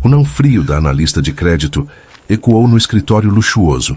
O não frio da analista de crédito ecoou no escritório luxuoso,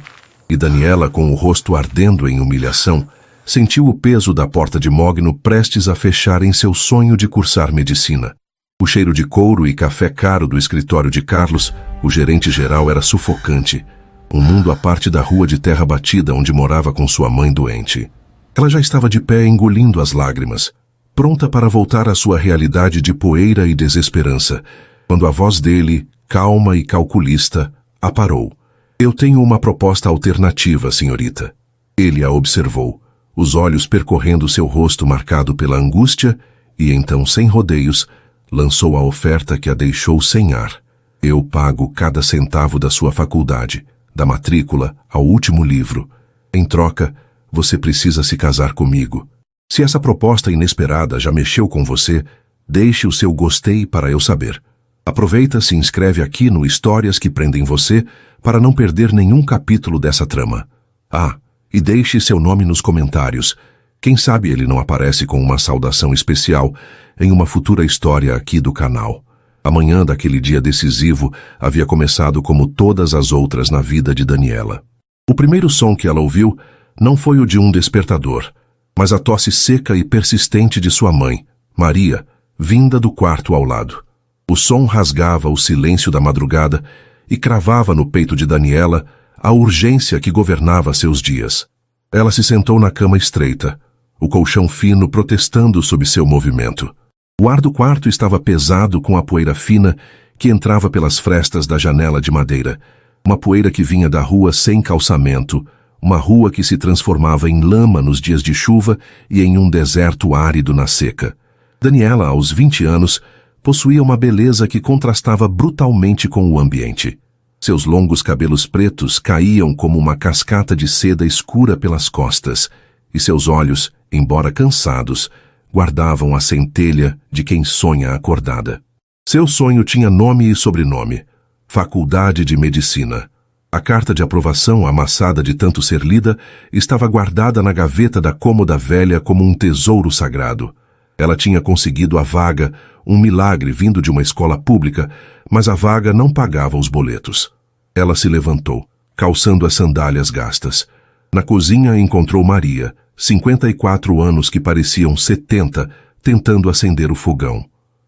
e Daniela, com o rosto ardendo em humilhação, sentiu o peso da porta de mogno prestes a fechar em seu sonho de cursar medicina. O cheiro de couro e café caro do escritório de Carlos, o gerente-geral, era sufocante. Um mundo à parte da rua de terra batida onde morava com sua mãe doente. Ela já estava de pé engolindo as lágrimas, pronta para voltar à sua realidade de poeira e desesperança, quando a voz dele, calma e calculista, a parou. Eu tenho uma proposta alternativa, senhorita. Ele a observou, os olhos percorrendo seu rosto marcado pela angústia, e então, sem rodeios, lançou a oferta que a deixou sem ar. Eu pago cada centavo da sua faculdade, da matrícula ao último livro. Em troca, você precisa se casar comigo. Se essa proposta inesperada já mexeu com você, deixe o seu gostei para eu saber. Aproveita, se inscreve aqui no Histórias que Prendem Você para não perder nenhum capítulo dessa trama. Ah, e deixe seu nome nos comentários. Quem sabe ele não aparece com uma saudação especial em uma futura história aqui do canal. A manhã daquele dia decisivo havia começado como todas as outras na vida de Daniela. O primeiro som que ela ouviu não foi o de um despertador, mas a tosse seca e persistente de sua mãe, Maria, vinda do quarto ao lado. O som rasgava o silêncio da madrugada e cravava no peito de Daniela a urgência que governava seus dias. Ela se sentou na cama estreita, o colchão fino protestando sob seu movimento. O ar do quarto estava pesado com a poeira fina que entrava pelas frestas da janela de madeira, uma poeira que vinha da rua sem calçamento, uma rua que se transformava em lama nos dias de chuva e em um deserto árido na seca. Daniela, aos 20 anos, possuía uma beleza que contrastava brutalmente com o ambiente. Seus longos cabelos pretos caíam como uma cascata de seda escura pelas costas, e seus olhos, embora cansados, guardavam a centelha de quem sonha acordada. Seu sonho tinha nome e sobrenome: Faculdade de Medicina. A carta de aprovação, amassada de tanto ser lida, estava guardada na gaveta da cômoda velha como um tesouro sagrado. Ela tinha conseguido a vaga, um milagre vindo de uma escola pública, mas a vaga não pagava os boletos. Ela se levantou, calçando as sandálias gastas. Na cozinha encontrou Maria, 54 anos que pareciam 70, tentando acender o fogão.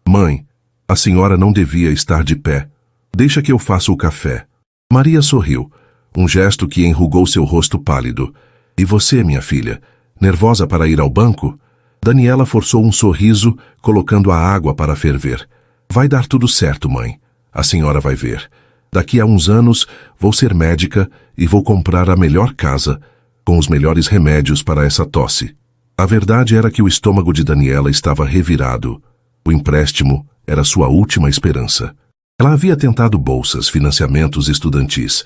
Mãe, a senhora não devia estar de pé. Deixa que eu faça o café. Maria sorriu, um gesto que enrugou seu rosto pálido. E você, minha filha, nervosa para ir ao banco? Daniela forçou um sorriso, colocando a água para ferver. Vai dar tudo certo, mãe. A senhora vai ver. Daqui a uns anos, vou ser médica e vou comprar a melhor casa, com os melhores remédios para essa tosse. A verdade era que o estômago de Daniela estava revirado. O empréstimo era sua última esperança. Ela havia tentado bolsas, financiamentos estudantis,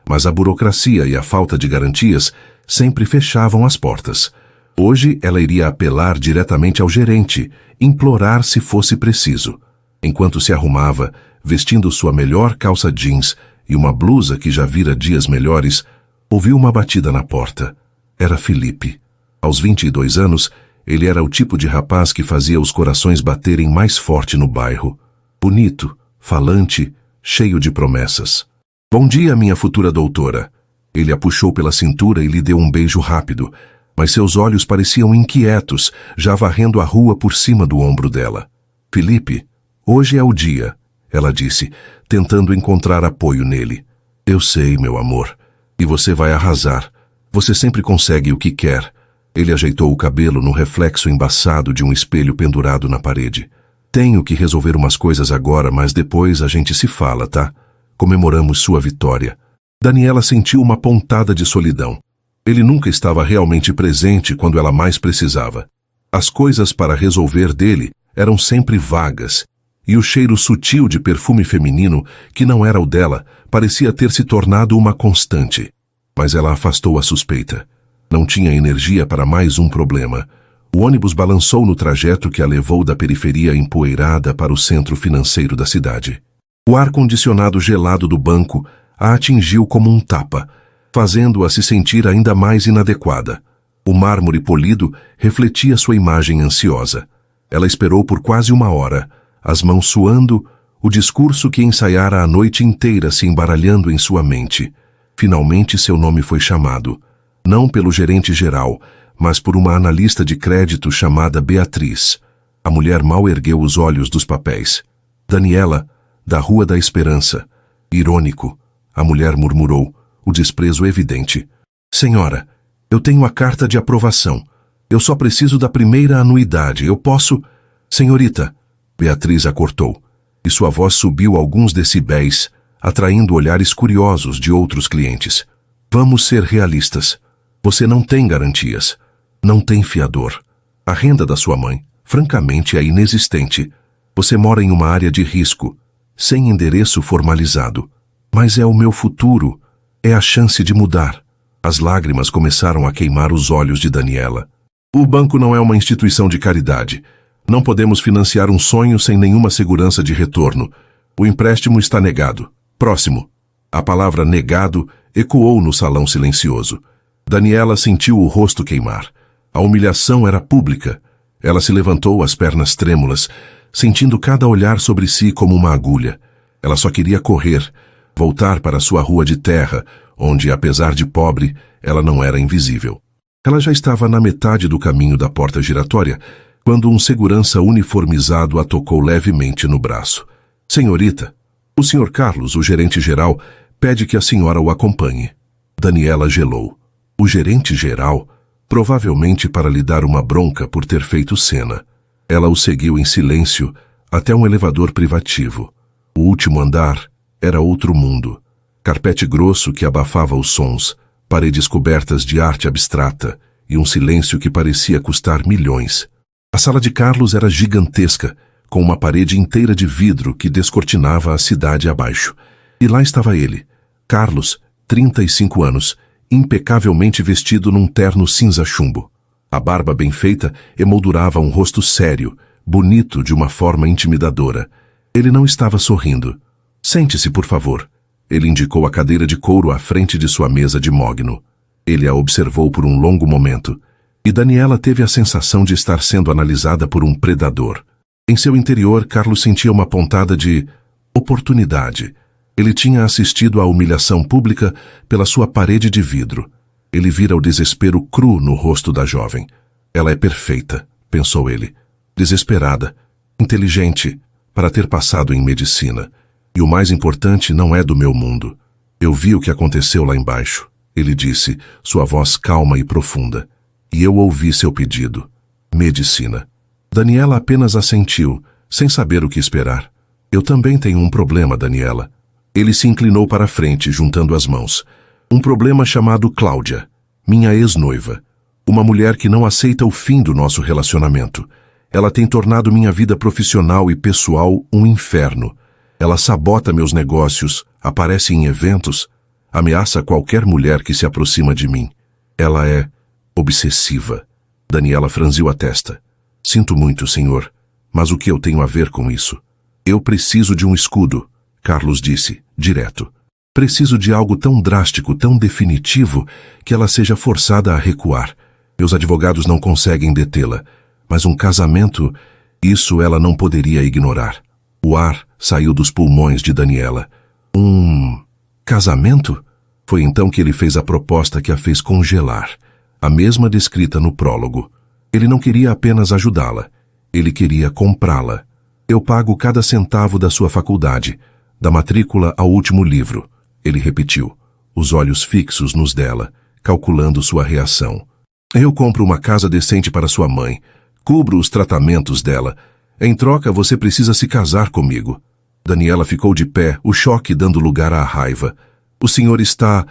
mas a burocracia e a falta de garantias sempre fechavam as portas. Hoje ela iria apelar diretamente ao gerente, implorar se fosse preciso. Enquanto se arrumava, vestindo sua melhor calça jeans e uma blusa que já vira dias melhores, ouviu uma batida na porta. Era Felipe. Aos 22 anos, ele era o tipo de rapaz que fazia os corações baterem mais forte no bairro. Bonito, falante, cheio de promessas. Bom dia, minha futura doutora. Ele a puxou pela cintura e lhe deu um beijo rápido, mas seus olhos pareciam inquietos, já varrendo a rua por cima do ombro dela. Felipe, hoje é o dia, ela disse, tentando encontrar apoio nele. Eu sei, meu amor. E você vai arrasar. Você sempre consegue o que quer. Ele ajeitou o cabelo no reflexo embaçado de um espelho pendurado na parede. Tenho que resolver umas coisas agora, mas depois a gente se fala, tá? Comemoramos sua vitória. Daniela sentiu uma pontada de solidão. Ele nunca estava realmente presente quando ela mais precisava. As coisas para resolver dele eram sempre vagas, e o cheiro sutil de perfume feminino, que não era o dela, parecia ter se tornado uma constante. Mas ela afastou a suspeita. Não tinha energia para mais um problema. O ônibus balançou no trajeto que a levou da periferia empoeirada para o centro financeiro da cidade. O ar-condicionado gelado do banco a atingiu como um tapa, fazendo-a se sentir ainda mais inadequada. O mármore polido refletia sua imagem ansiosa. Ela esperou por quase uma hora, as mãos suando, O discurso que ensaiara a noite inteira se embaralhando em sua mente. Finalmente seu nome foi chamado, não pelo gerente geral, mas por uma analista de crédito chamada Beatriz. A mulher mal ergueu os olhos dos papéis. Daniela, da Rua da Esperança. Irônico, a mulher murmurou, o desprezo evidente. Senhora, eu tenho a carta de aprovação. Eu só preciso da primeira anuidade. Eu posso... Senhorita, Beatriz a cortou, e sua voz subiu alguns decibéis, atraindo olhares curiosos de outros clientes. Vamos ser realistas. Você não tem garantias. Não tem fiador. A renda da sua mãe, francamente, é inexistente. Você mora em uma área de risco, sem endereço formalizado. Mas é o meu futuro. É a chance de mudar. As lágrimas começaram a queimar os olhos de Daniela. O banco não é uma instituição de caridade. Não podemos financiar um sonho sem nenhuma segurança de retorno. O empréstimo está negado. Próximo. A palavra negado ecoou no salão silencioso. Daniela sentiu o rosto queimar. A humilhação era pública. Ela se levantou, as pernas trêmulas, sentindo cada olhar sobre si como uma agulha. Ela só queria correr, voltar para sua rua de terra, onde, apesar de pobre, ela não era invisível. Ela já estava na metade do caminho da porta giratória, quando um segurança uniformizado a tocou levemente no braço. Senhorita, o Sr. Carlos, o gerente geral, pede que a senhora o acompanhe. Daniela gelou. O gerente geral, provavelmente para lhe dar uma bronca por ter feito cena. Ela o seguiu em silêncio até um elevador privativo. O último andar era outro mundo. Carpete grosso que abafava os sons, paredes cobertas de arte abstrata e um silêncio que parecia custar milhões. A sala de Carlos era gigantesca, com uma parede inteira de vidro que descortinava a cidade abaixo. E lá estava ele, Carlos, 35 anos, impecavelmente vestido num terno cinza chumbo. A barba bem feita emoldurava um rosto sério, bonito de uma forma intimidadora. Ele não estava sorrindo. Sente-se, por favor. Ele indicou a cadeira de couro à frente de sua mesa de mogno. Ele a observou por um longo momento, e Daniela teve a sensação de estar sendo analisada por um predador. Em seu interior, Carlos sentia uma pontada de oportunidade. Ele tinha assistido à humilhação pública pela sua parede de vidro. Ele vira o desespero cru no rosto da jovem. Ela é perfeita, pensou ele. Desesperada, inteligente, para ter passado em medicina. E o mais importante não é do meu mundo. Eu vi o que aconteceu lá embaixo, ele disse, sua voz calma e profunda. E eu ouvi seu pedido. Medicina. Daniela apenas assentiu, sem saber o que esperar. Eu também tenho um problema, Daniela. Ele se inclinou para a frente, juntando as mãos. Um problema chamado Cláudia, minha ex-noiva. Uma mulher que não aceita o fim do nosso relacionamento. Ela tem tornado minha vida profissional e pessoal um inferno. Ela sabota meus negócios, aparece em eventos, ameaça qualquer mulher que se aproxima de mim. Ela é obsessiva. Daniela franziu a testa. Sinto muito, senhor, mas o que eu tenho a ver com isso? Eu preciso de um escudo, Carlos disse, direto. Preciso de algo tão drástico, tão definitivo, que ela seja forçada a recuar. Meus advogados não conseguem detê-la, mas um casamento, isso ela não poderia ignorar. O ar saiu dos pulmões de Daniela. Um casamento? Foi então que ele fez a proposta que a fez congelar, a mesma descrita no prólogo. Ele não queria apenas ajudá-la, ele queria comprá-la. Eu pago cada centavo da sua faculdade, da matrícula ao último livro, ele repetiu, os olhos fixos nos dela, calculando sua reação. Eu compro uma casa decente para sua mãe, cubro os tratamentos dela. Em troca, você precisa se casar comigo. Daniela ficou de pé, o choque dando lugar à raiva. O senhor está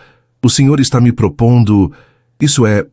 me propondo... Isso é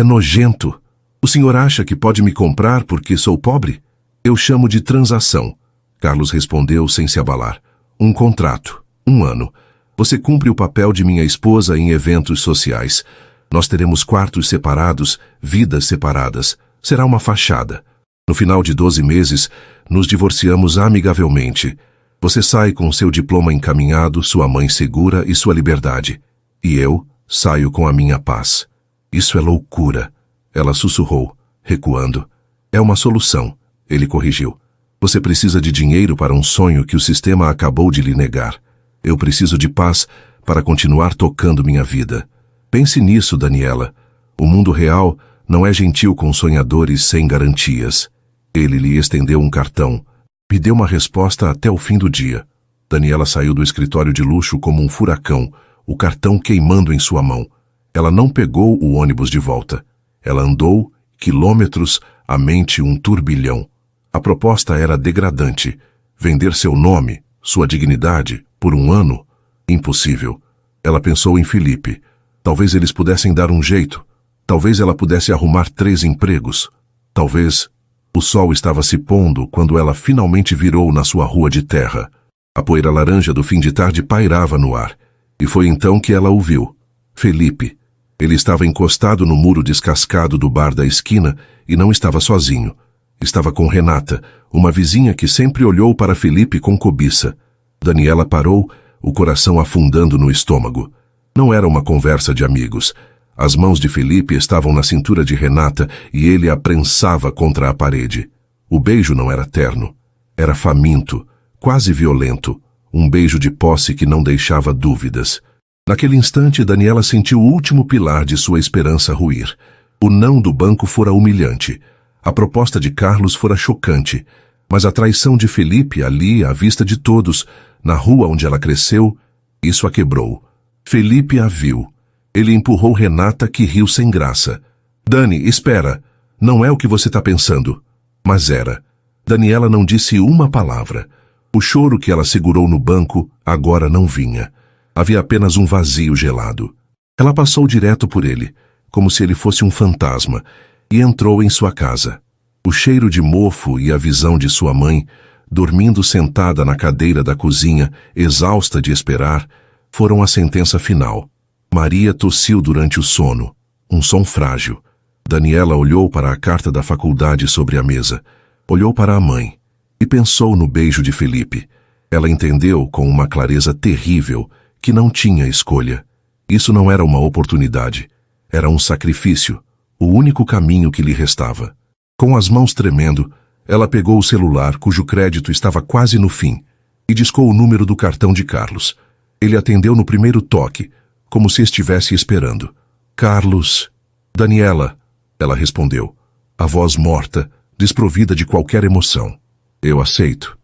nojento. O senhor acha que pode me comprar porque sou pobre? Eu chamo de transação. Carlos respondeu sem se abalar. Um contrato. 1 ano. Você cumpre o papel de minha esposa em eventos sociais. Nós teremos quartos separados, vidas separadas. Será uma fachada. No final de 12 meses, nos divorciamos amigavelmente. Você sai com seu diploma encaminhado, sua mãe segura e sua liberdade. E eu saio com a minha paz. Isso é loucura. Ela sussurrou, recuando. É uma solução, ele corrigiu. Você precisa de dinheiro para um sonho que o sistema acabou de lhe negar. Eu preciso de paz para continuar tocando minha vida. Pense nisso, Daniela. O mundo real não é gentil com sonhadores sem garantias. Ele lhe estendeu um cartão. Me deu uma resposta até o fim do dia. Daniela saiu do escritório de luxo como um furacão, o cartão queimando em sua mão. Ela não pegou o ônibus de volta. Ela andou quilômetros, a mente um turbilhão. A proposta era degradante. Vender seu nome, sua dignidade, por um ano? Impossível. Ela pensou em Felipe. Talvez eles pudessem dar um jeito. Talvez ela pudesse arrumar 3 empregos. Talvez... O sol estava se pondo quando ela finalmente virou na sua rua de terra. A poeira laranja do fim de tarde pairava no ar. E foi então que ela o viu. Felipe. Ele estava encostado no muro descascado do bar da esquina e não estava sozinho. Estava com Renata, uma vizinha que sempre olhou para Felipe com cobiça. Daniela parou, o coração afundando no estômago. Não era uma conversa de amigos. As mãos de Felipe estavam na cintura de Renata e ele a prensava contra a parede. O beijo não era terno. Era faminto, quase violento. Um beijo de posse que não deixava dúvidas. Naquele instante, Daniela sentiu o último pilar de sua esperança ruir. O não do banco fora humilhante. A proposta de Carlos fora chocante. Mas a traição de Felipe, ali, à vista de todos, na rua onde ela cresceu, isso a quebrou. Felipe a viu. Ele empurrou Renata, que riu sem graça. Dani, espera. Não é o que você está pensando. Mas era. Daniela não disse uma palavra. O choro que ela segurou no banco agora não vinha. Havia apenas um vazio gelado. Ela passou direto por ele, como se ele fosse um fantasma, e entrou em sua casa. O cheiro de mofo e a visão de sua mãe, dormindo sentada na cadeira da cozinha, exausta de esperar, foram a sentença final. Maria tossiu durante o sono, um som frágil. Daniela olhou para a carta da faculdade sobre a mesa, olhou para a mãe e pensou no beijo de Felipe. Ela entendeu com uma clareza terrível que não tinha escolha. Isso não era uma oportunidade, era um sacrifício, o único caminho que lhe restava. Com as mãos tremendo, ela pegou o celular, cujo crédito estava quase no fim, e discou o número do cartão de Carlos. Ele atendeu no primeiro toque, como se estivesse esperando. Carlos... Daniela, ela respondeu, a voz morta, desprovida de qualquer emoção. Eu aceito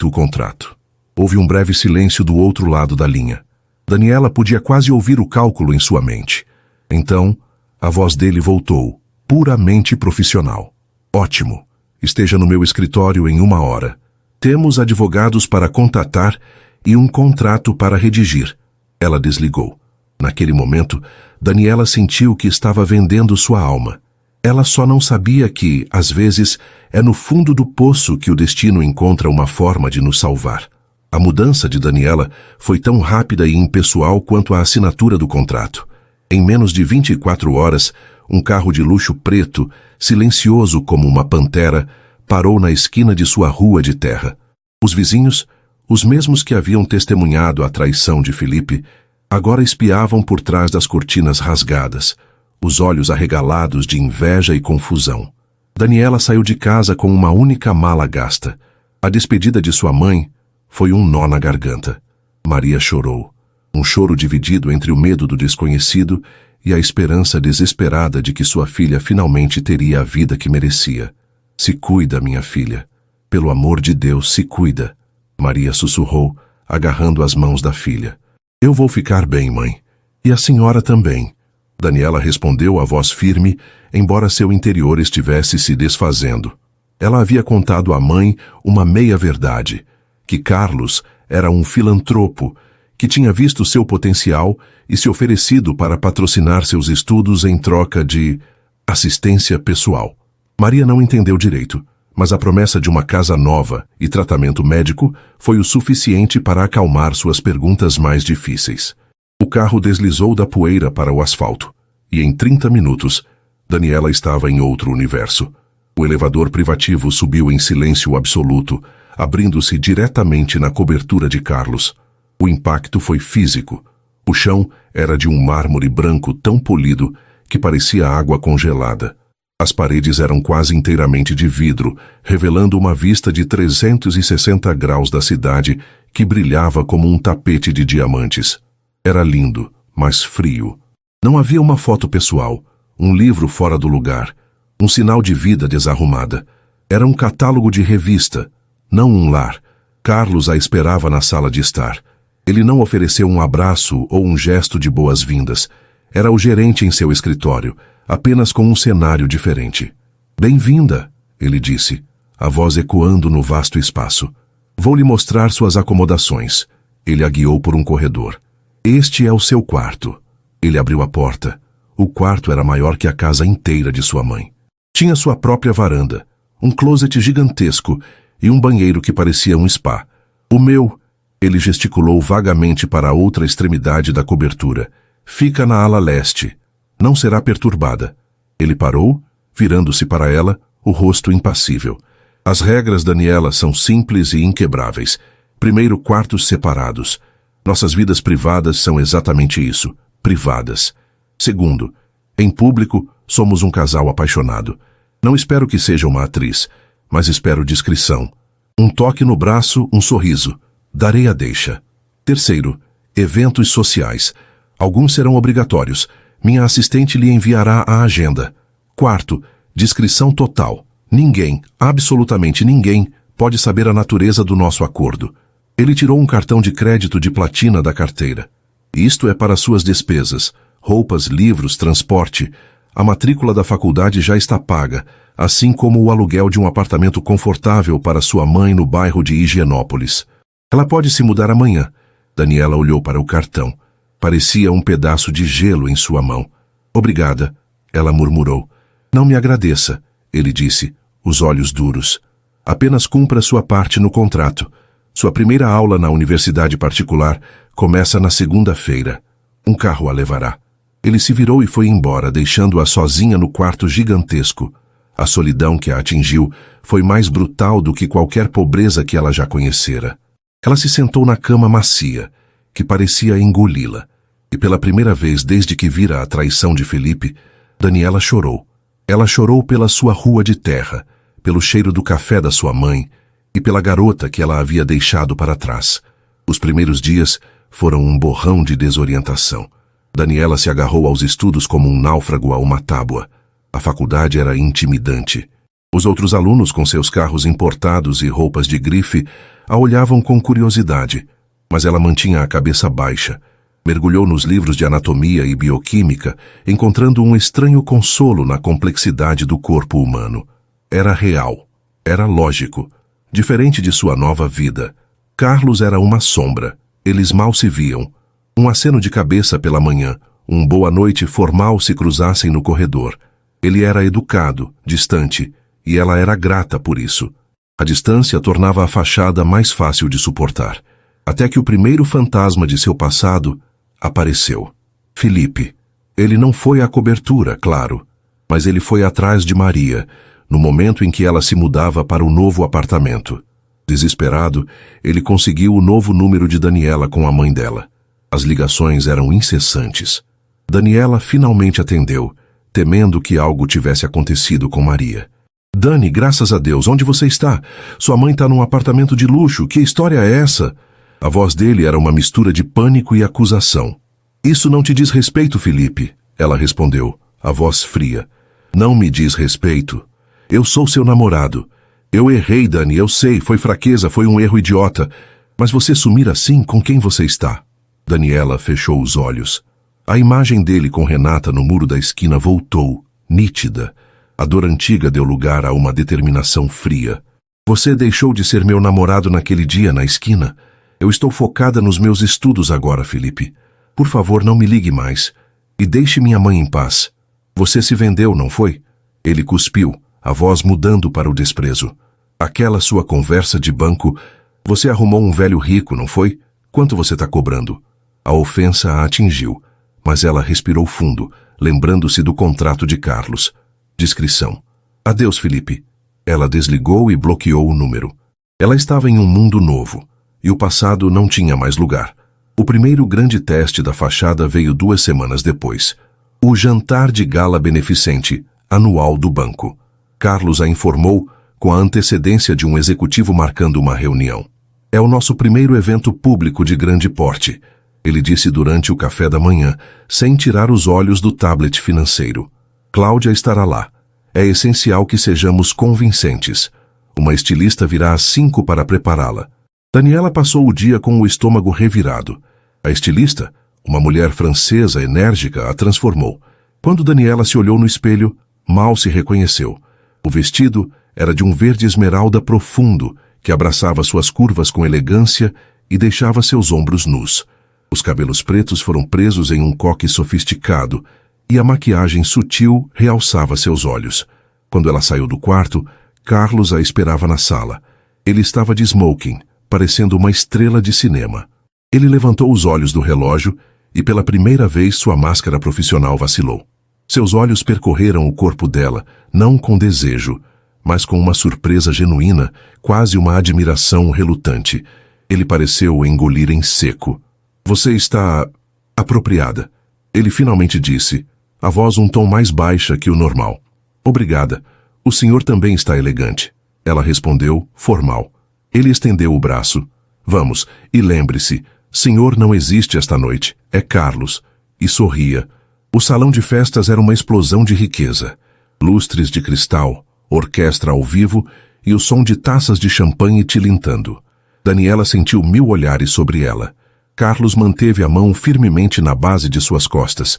o contrato. Houve um breve silêncio do outro lado da linha. Daniela podia quase ouvir o cálculo em sua mente. Então, a voz dele voltou, puramente profissional. Ótimo. Esteja no meu escritório em 1 hora. Temos advogados para contatar e um contrato para redigir. Ela desligou. Naquele momento, Daniela sentiu que estava vendendo sua alma. Ela só não sabia que, às vezes, é no fundo do poço que o destino encontra uma forma de nos salvar. A mudança de Daniela foi tão rápida e impessoal quanto a assinatura do contrato. Em menos de 24 horas, um carro de luxo preto, silencioso como uma pantera, parou na esquina de sua rua de terra. Os vizinhos, os mesmos que haviam testemunhado a traição de Felipe, agora espiavam por trás das cortinas rasgadas, os olhos arregalados de inveja e confusão. Daniela saiu de casa com uma única mala gasta. A despedida de sua mãe foi um nó na garganta. Maria chorou. Um choro dividido entre o medo do desconhecido e a esperança desesperada de que sua filha finalmente teria a vida que merecia. Se cuida, minha filha. Pelo amor de Deus, se cuida. Maria sussurrou, agarrando as mãos da filha. Eu vou ficar bem, mãe. E a senhora também. Daniela respondeu a voz firme, embora seu interior estivesse se desfazendo. Ela havia contado à mãe uma meia-verdade, que Carlos era um filantropo, que tinha visto seu potencial e se oferecido para patrocinar seus estudos em troca de assistência pessoal. Maria não entendeu direito, mas a promessa de uma casa nova e tratamento médico foi o suficiente para acalmar suas perguntas mais difíceis. O carro deslizou da poeira para o asfalto, e em 30 minutos, Daniela estava em outro universo. O elevador privativo subiu em silêncio absoluto, abrindo-se diretamente na cobertura de Carlos. O impacto foi físico. O chão era de um mármore branco tão polido que parecia água congelada. As paredes eram quase inteiramente de vidro, revelando uma vista de 360 graus da cidade que brilhava como um tapete de diamantes. Era lindo, mas frio. Não havia uma foto pessoal, um livro fora do lugar, um sinal de vida desarrumada. Era um catálogo de revista, não um lar. Carlos a esperava na sala de estar. Ele não ofereceu um abraço ou um gesto de boas-vindas. Era o gerente em seu escritório, apenas com um cenário diferente. "Bem-vinda", ele disse, a voz ecoando no vasto espaço. "Vou lhe mostrar suas acomodações." Ele a guiou por um corredor. "Este é o seu quarto." Ele abriu a porta. O quarto era maior que a casa inteira de sua mãe. Tinha sua própria varanda, um closet gigantesco e um banheiro que parecia um spa. "O meu", ele gesticulou vagamente para a outra extremidade da cobertura, "fica na ala leste. Não será perturbada." Ele parou, virando-se para ela, o rosto impassível. "As regras, Daniela, são simples e inquebráveis. Primeiro, quartos separados. Nossas vidas privadas são exatamente isso, privadas. Segundo, em público, somos um casal apaixonado. Não espero que seja uma atriz, mas espero discrição. Um toque no braço, um sorriso. Darei a deixa. Terceiro, eventos sociais. Alguns serão obrigatórios. Minha assistente lhe enviará a agenda. Quarto, discrição total. Ninguém, absolutamente ninguém, pode saber a natureza do nosso acordo." Ele tirou um cartão de crédito de platina da carteira. "Isto é para suas despesas. Roupas, livros, transporte. A matrícula da faculdade já está paga, assim como o aluguel de um apartamento confortável para sua mãe no bairro de Higienópolis. Ela pode se mudar amanhã." Daniela olhou para o cartão. Parecia um pedaço de gelo em sua mão. "Obrigada", ela murmurou. "Não me agradeça", ele disse, os olhos duros. "Apenas cumpra sua parte no contrato. Sua primeira aula na universidade particular começa na segunda-feira. Um carro a levará." Ele se virou e foi embora, deixando-a sozinha no quarto gigantesco. A solidão que a atingiu foi mais brutal do que qualquer pobreza que ela já conhecera. Ela se sentou na cama macia, que parecia engoli-la, e pela primeira vez desde que vira a traição de Felipe, Daniela chorou. Ela chorou pela sua rua de terra, pelo cheiro do café da sua mãe e pela garota que ela havia deixado para trás. Os primeiros dias foram um borrão de desorientação. Daniela se agarrou aos estudos como um náufrago a uma tábua. A faculdade era intimidante. Os outros alunos, com seus carros importados e roupas de grife, a olhavam com curiosidade, mas ela mantinha a cabeça baixa. Mergulhou nos livros de anatomia e bioquímica, encontrando um estranho consolo na complexidade do corpo humano. Era real. Era lógico. Diferente de sua nova vida. Carlos era uma sombra. Eles mal se viam. Um aceno de cabeça pela manhã, um boa noite formal se cruzassem no corredor. Ele era educado, distante, e ela era grata por isso. A distância tornava a fachada mais fácil de suportar. Até que o primeiro fantasma de seu passado apareceu. Felipe. Ele não foi à cobertura, claro, mas ele foi atrás de Maria, no momento em que ela se mudava para o novo apartamento. Desesperado, ele conseguiu o novo número de Daniela com a mãe dela. As ligações eram incessantes. Daniela finalmente atendeu, temendo que algo tivesse acontecido com Maria. "Dani, graças a Deus, onde você está? Sua mãe está num apartamento de luxo. Que história é essa?" A voz dele era uma mistura de pânico e acusação. "Isso não te diz respeito, Felipe", ela respondeu, a voz fria. "Não me diz respeito. Eu sou seu namorado. Eu errei, Dani, eu sei, foi fraqueza, foi um erro idiota. Mas você sumir assim, com quem você está?" Daniela fechou os olhos. A imagem dele com Renata no muro da esquina voltou, nítida. A dor antiga deu lugar a uma determinação fria. "Você deixou de ser meu namorado naquele dia na esquina? Eu estou focada nos meus estudos agora, Felipe. Por favor, não me ligue mais. E deixe minha mãe em paz. Você se vendeu, não foi?" Ele cuspiu, a voz mudando para o desprezo. "Aquela sua conversa de banco, você arrumou um velho rico, não foi? Quanto você está cobrando?" A ofensa a atingiu, mas ela respirou fundo, lembrando-se do contrato de Carlos. Discrição. "Adeus, Felipe." Ela desligou e bloqueou o número. Ela estava em um mundo novo, e o passado não tinha mais lugar. O primeiro grande teste da fachada veio 2 semanas depois. O jantar de gala beneficente, anual do banco. Carlos a informou com a antecedência de um executivo marcando uma reunião. É o nosso primeiro evento público de grande porte, ele disse durante o café da manhã, sem tirar os olhos do tablet financeiro. Cláudia estará lá. É essencial que sejamos convincentes. Uma estilista virá às 5 para prepará-la. Daniela passou o dia com o estômago revirado. A estilista, uma mulher francesa enérgica, a transformou. Quando Daniela se olhou no espelho, mal se reconheceu. O vestido era de um verde esmeralda profundo, que abraçava suas curvas com elegância e deixava seus ombros nus. Os cabelos pretos foram presos em um coque sofisticado e a maquiagem sutil realçava seus olhos. Quando ela saiu do quarto, Carlos a esperava na sala. Ele estava de smoking, parecendo uma estrela de cinema. Ele levantou os olhos do relógio e pela primeira vez sua máscara profissional vacilou. Seus olhos percorreram o corpo dela, não com desejo, mas com uma surpresa genuína, quase uma admiração relutante. Ele pareceu engolir em seco. Você está apropriada. Ele finalmente disse, a voz um tom mais baixa que o normal. Obrigada. O senhor também está elegante. Ela respondeu, formal. Ele estendeu o braço. Vamos, e lembre-se, senhor não existe esta noite, é Carlos. E sorria. O salão de festas era uma explosão de riqueza. Lustres de cristal, orquestra ao vivo e o som de taças de champanhe tilintando. Daniela sentiu 1000 olhares sobre ela. Carlos manteve a mão firmemente na base de suas costas,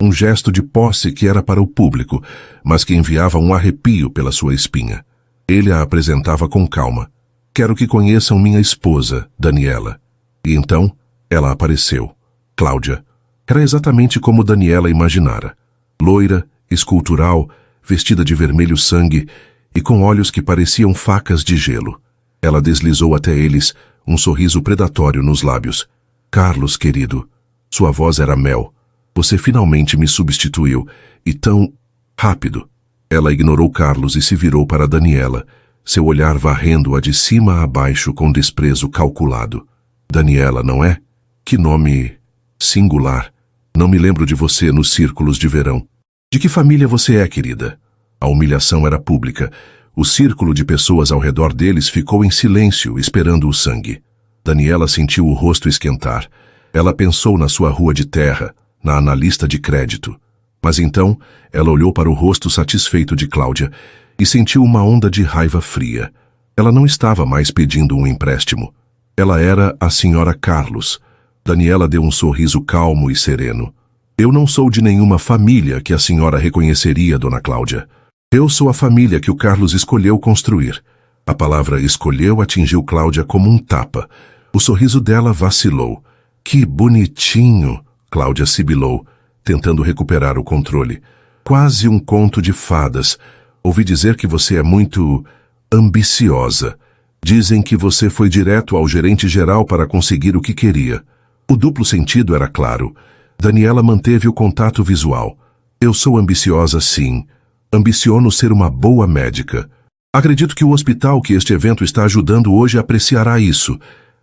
um gesto de posse que era para o público, mas que enviava um arrepio pela sua espinha. Ele a apresentava com calma. Quero que conheçam minha esposa, Daniela. E então, ela apareceu. Cláudia. Era exatamente como Daniela imaginara. Loira, escultural, vestida de vermelho sangue e com olhos que pareciam facas de gelo. Ela deslizou até eles, um sorriso predatório nos lábios. Carlos, querido. Sua voz era mel. Você finalmente me substituiu. E tão rápido. Ela ignorou Carlos e se virou para Daniela, seu olhar varrendo-a de cima a baixo com desprezo calculado. Daniela, não é? Que nome singular. Não me lembro de você nos círculos de verão. De que família você é, querida? A humilhação era pública. O círculo de pessoas ao redor deles ficou em silêncio, esperando o sangue. Daniela sentiu o rosto esquentar. Ela pensou na sua rua de terra, na analista de crédito. Mas então, ela olhou para o rosto satisfeito de Cláudia e sentiu uma onda de raiva fria. Ela não estava mais pedindo um empréstimo. Ela era a senhora Carlos. Daniela deu um sorriso calmo e sereno. Eu não sou de nenhuma família que a senhora reconheceria, dona Cláudia. Eu sou a família que o Carlos escolheu construir. A palavra escolheu atingiu Cláudia como um tapa. O sorriso dela vacilou. Que bonitinho, Cláudia sibilou, tentando recuperar o controle. Quase um conto de fadas. Ouvi dizer que você é muito ambiciosa. Dizem que você foi direto ao gerente-geral para conseguir o que queria. O duplo sentido era claro. Daniela manteve o contato visual. Eu sou ambiciosa, sim. Ambiciono ser uma boa médica. Acredito que o hospital que este evento está ajudando hoje apreciará isso.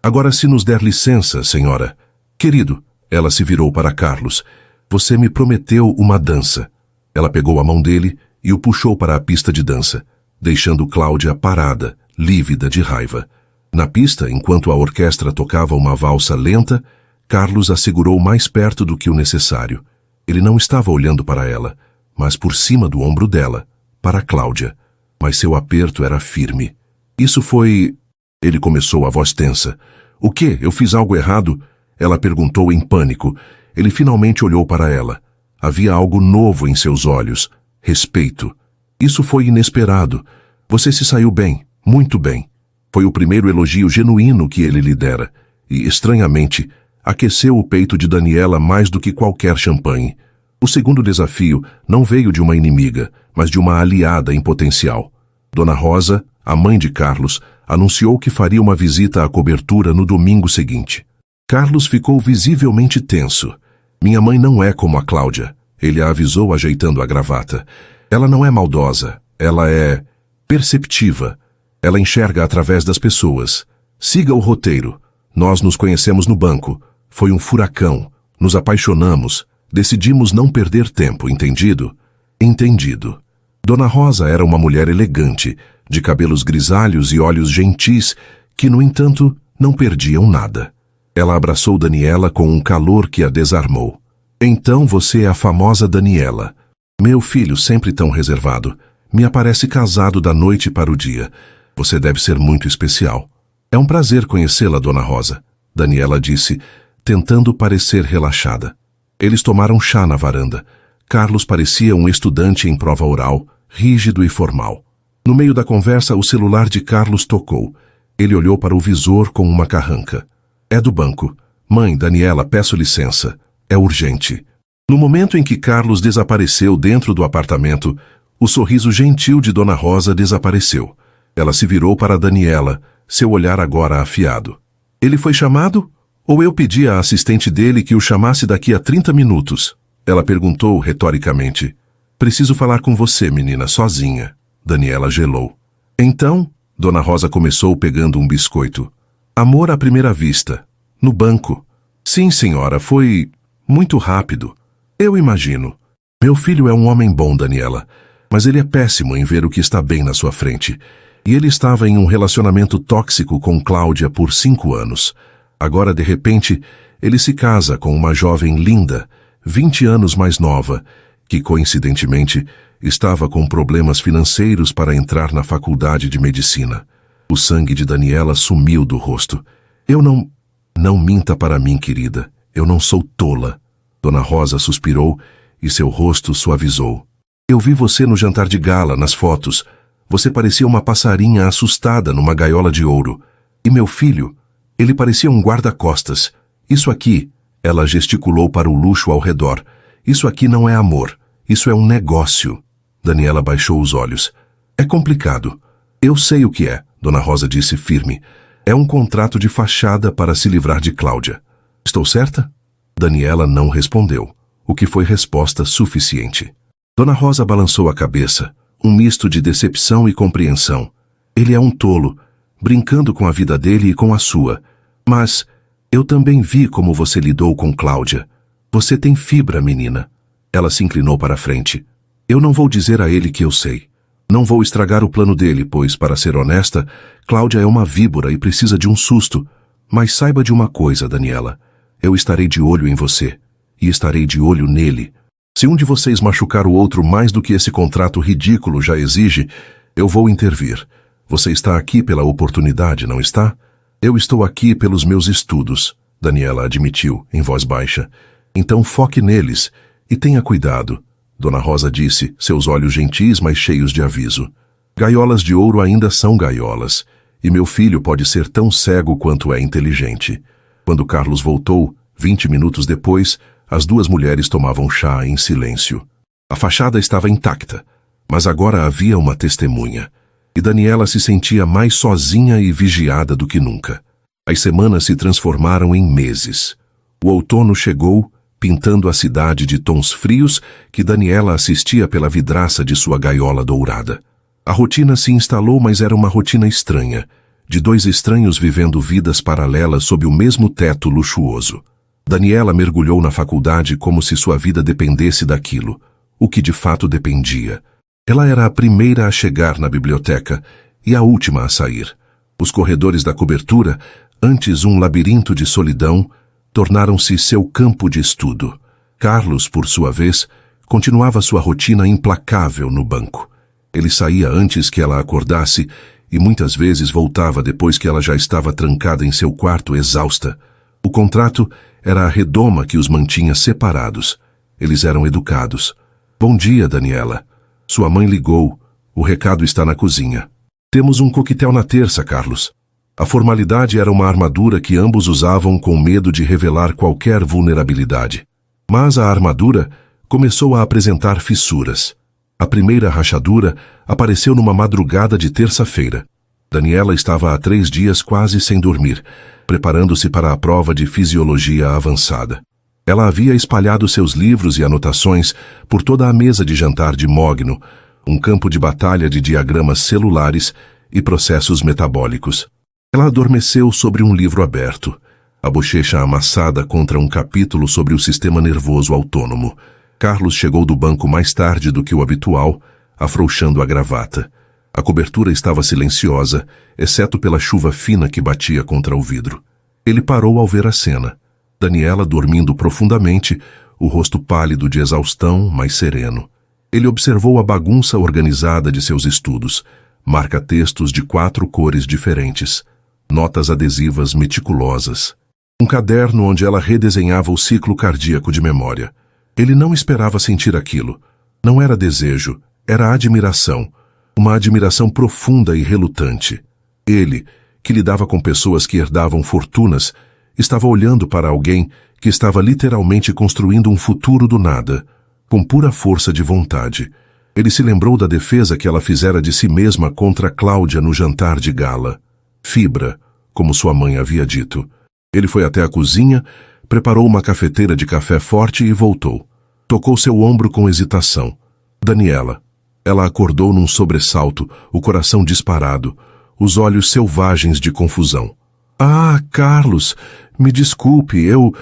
Agora, se nos der licença, senhora. Querido, ela se virou para Carlos. Você me prometeu uma dança. Ela pegou a mão dele e o puxou para a pista de dança, deixando Cláudia parada, lívida de raiva. Na pista, enquanto a orquestra tocava uma valsa lenta, Carlos a segurou mais perto do que o necessário. Ele não estava olhando para ela, mas por cima do ombro dela, para Cláudia. Mas seu aperto era firme. Isso foi... Ele começou, a voz tensa. O quê? Eu fiz algo errado? Ela perguntou em pânico. Ele finalmente olhou para ela. Havia algo novo em seus olhos. Respeito. Isso foi inesperado. Você se saiu bem, muito bem. Foi o primeiro elogio genuíno que ele lhe dera. E, estranhamente, aqueceu o peito de Daniela mais do que qualquer champanhe. O segundo desafio não veio de uma inimiga, mas de uma aliada em potencial. Dona Rosa, a mãe de Carlos, anunciou que faria uma visita à cobertura no domingo seguinte. Carlos ficou visivelmente tenso. Minha mãe não é como a Cláudia, ele a avisou ajeitando a gravata. Ela não é maldosa, ela é perceptiva. Ela enxerga através das pessoas. Siga o roteiro. Nós nos conhecemos no banco. Foi um furacão. Nos apaixonamos. Decidimos não perder tempo, entendido? Entendido. Dona Rosa era uma mulher elegante, de cabelos grisalhos e olhos gentis, que, no entanto, não perdiam nada. Ela abraçou Daniela com um calor que a desarmou. Então você é a famosa Daniela. Meu filho, sempre tão reservado, me aparece casado da noite para o dia. Você deve ser muito especial. É um prazer conhecê-la, Dona Rosa, Daniela disse, tentando parecer relaxada. Eles tomaram chá na varanda. Carlos parecia um estudante em prova oral, rígido e formal. No meio da conversa, o celular de Carlos tocou. Ele olhou para o visor com uma carranca. É do banco. Mãe, Daniela, peço licença. É urgente. No momento em que Carlos desapareceu dentro do apartamento, o sorriso gentil de Dona Rosa desapareceu. Ela se virou para Daniela, seu olhar agora afiado. Ele foi chamado? Ou eu pedi à assistente dele que o chamasse daqui a 30 minutos? Ela perguntou retoricamente. Preciso falar com você, menina, sozinha. Daniela gelou. Então, Dona Rosa começou pegando um biscoito. Amor à primeira vista. No banco. Sim, senhora, foi muito rápido. Eu imagino. Meu filho é um homem bom, Daniela, mas ele é péssimo em ver o que está bem na sua frente. E ele estava em um relacionamento tóxico com Cláudia por 5 anos. Agora, de repente, ele se casa com uma jovem linda, 20 anos mais nova, que, coincidentemente, estava com problemas financeiros para entrar na faculdade de medicina. O sangue de Daniela sumiu do rosto. Eu não... Não minta para mim, querida. Eu não sou tola. Dona Rosa suspirou e seu rosto suavizou. Eu vi você no jantar de gala, nas fotos. Você parecia uma passarinha assustada numa gaiola de ouro. E meu filho, ele parecia um guarda-costas. Isso aqui, ela gesticulou para o luxo ao redor. Isso aqui não é amor. Isso é um negócio. Daniela baixou os olhos. É complicado. Eu sei o que é, Dona Rosa disse firme. É um contrato de fachada para se livrar de Cláudia. Estou certa? Daniela não respondeu, o que foi resposta suficiente. Dona Rosa balançou a cabeça, um misto de decepção e compreensão. Ele é um tolo, brincando com a vida dele e com a sua. Mas eu também vi como você lidou com Cláudia. Você tem fibra, menina. Ela se inclinou para a frente. Eu não vou dizer a ele que eu sei. Não vou estragar o plano dele, pois, para ser honesta, Cláudia é uma víbora e precisa de um susto. Mas saiba de uma coisa, Daniela. Eu estarei de olho em você. E estarei de olho nele. Se um de vocês machucar o outro mais do que esse contrato ridículo já exige, eu vou intervir. Você está aqui pela oportunidade, não está? Eu estou aqui pelos meus estudos, Daniela admitiu, em voz baixa. Então foque neles e tenha cuidado. Dona Rosa disse, seus olhos gentis, mas cheios de aviso. Gaiolas de ouro ainda são gaiolas, e meu filho pode ser tão cego quanto é inteligente. Quando Carlos voltou, 20 minutos depois, as duas mulheres tomavam chá em silêncio. A fachada estava intacta, mas agora havia uma testemunha, e Daniela se sentia mais sozinha e vigiada do que nunca. As semanas se transformaram em meses. O outono chegou, pintando a cidade de tons frios que Daniela assistia pela vidraça de sua gaiola dourada. A rotina se instalou, mas era uma rotina estranha, de dois estranhos vivendo vidas paralelas sob o mesmo teto luxuoso. Daniela mergulhou na faculdade como se sua vida dependesse daquilo, o que de fato dependia. Ela era a primeira a chegar na biblioteca e a última a sair. Os corredores da cobertura, antes um labirinto de solidão, tornaram-se seu campo de estudo. Carlos, por sua vez, continuava sua rotina implacável no banco. Ele saía antes que ela acordasse e muitas vezes voltava depois que ela já estava trancada em seu quarto exausta. O contrato era a redoma que os mantinha separados. Eles eram educados. Bom dia, Daniela. Sua mãe ligou. O recado está na cozinha. Temos um coquetel na terça, Carlos. A formalidade era uma armadura que ambos usavam com medo de revelar qualquer vulnerabilidade. Mas a armadura começou a apresentar fissuras. A primeira rachadura apareceu numa madrugada de terça-feira. Daniela estava há 3 dias quase sem dormir, preparando-se para a prova de fisiologia avançada. Ela havia espalhado seus livros e anotações por toda a mesa de jantar de Mogno, um campo de batalha de diagramas celulares e processos metabólicos. Ela adormeceu sobre um livro aberto, a bochecha amassada contra um capítulo sobre o sistema nervoso autônomo. Carlos chegou do banco mais tarde do que o habitual, afrouxando a gravata. A cobertura estava silenciosa, exceto pela chuva fina que batia contra o vidro. Ele parou ao ver a cena. Daniela dormindo profundamente, o rosto pálido de exaustão, mas sereno. Ele observou a bagunça organizada de seus estudos, marca-textos de 4 cores diferentes, notas adesivas meticulosas. Um caderno onde ela redesenhava o ciclo cardíaco de memória. Ele não esperava sentir aquilo. Não era desejo, era admiração. Uma admiração profunda e relutante. Ele, que lidava com pessoas que herdavam fortunas, estava olhando para alguém que estava literalmente construindo um futuro do nada, com pura força de vontade. Ele se lembrou da defesa que ela fizera de si mesma contra Cláudia no jantar de gala. Fibra, como sua mãe havia dito. Ele foi até a cozinha, preparou uma cafeteira de café forte e voltou. Tocou seu ombro com hesitação. Daniela. Ela acordou num sobressalto, o coração disparado, os olhos selvagens de confusão. Ah, Carlos, me desculpe, eu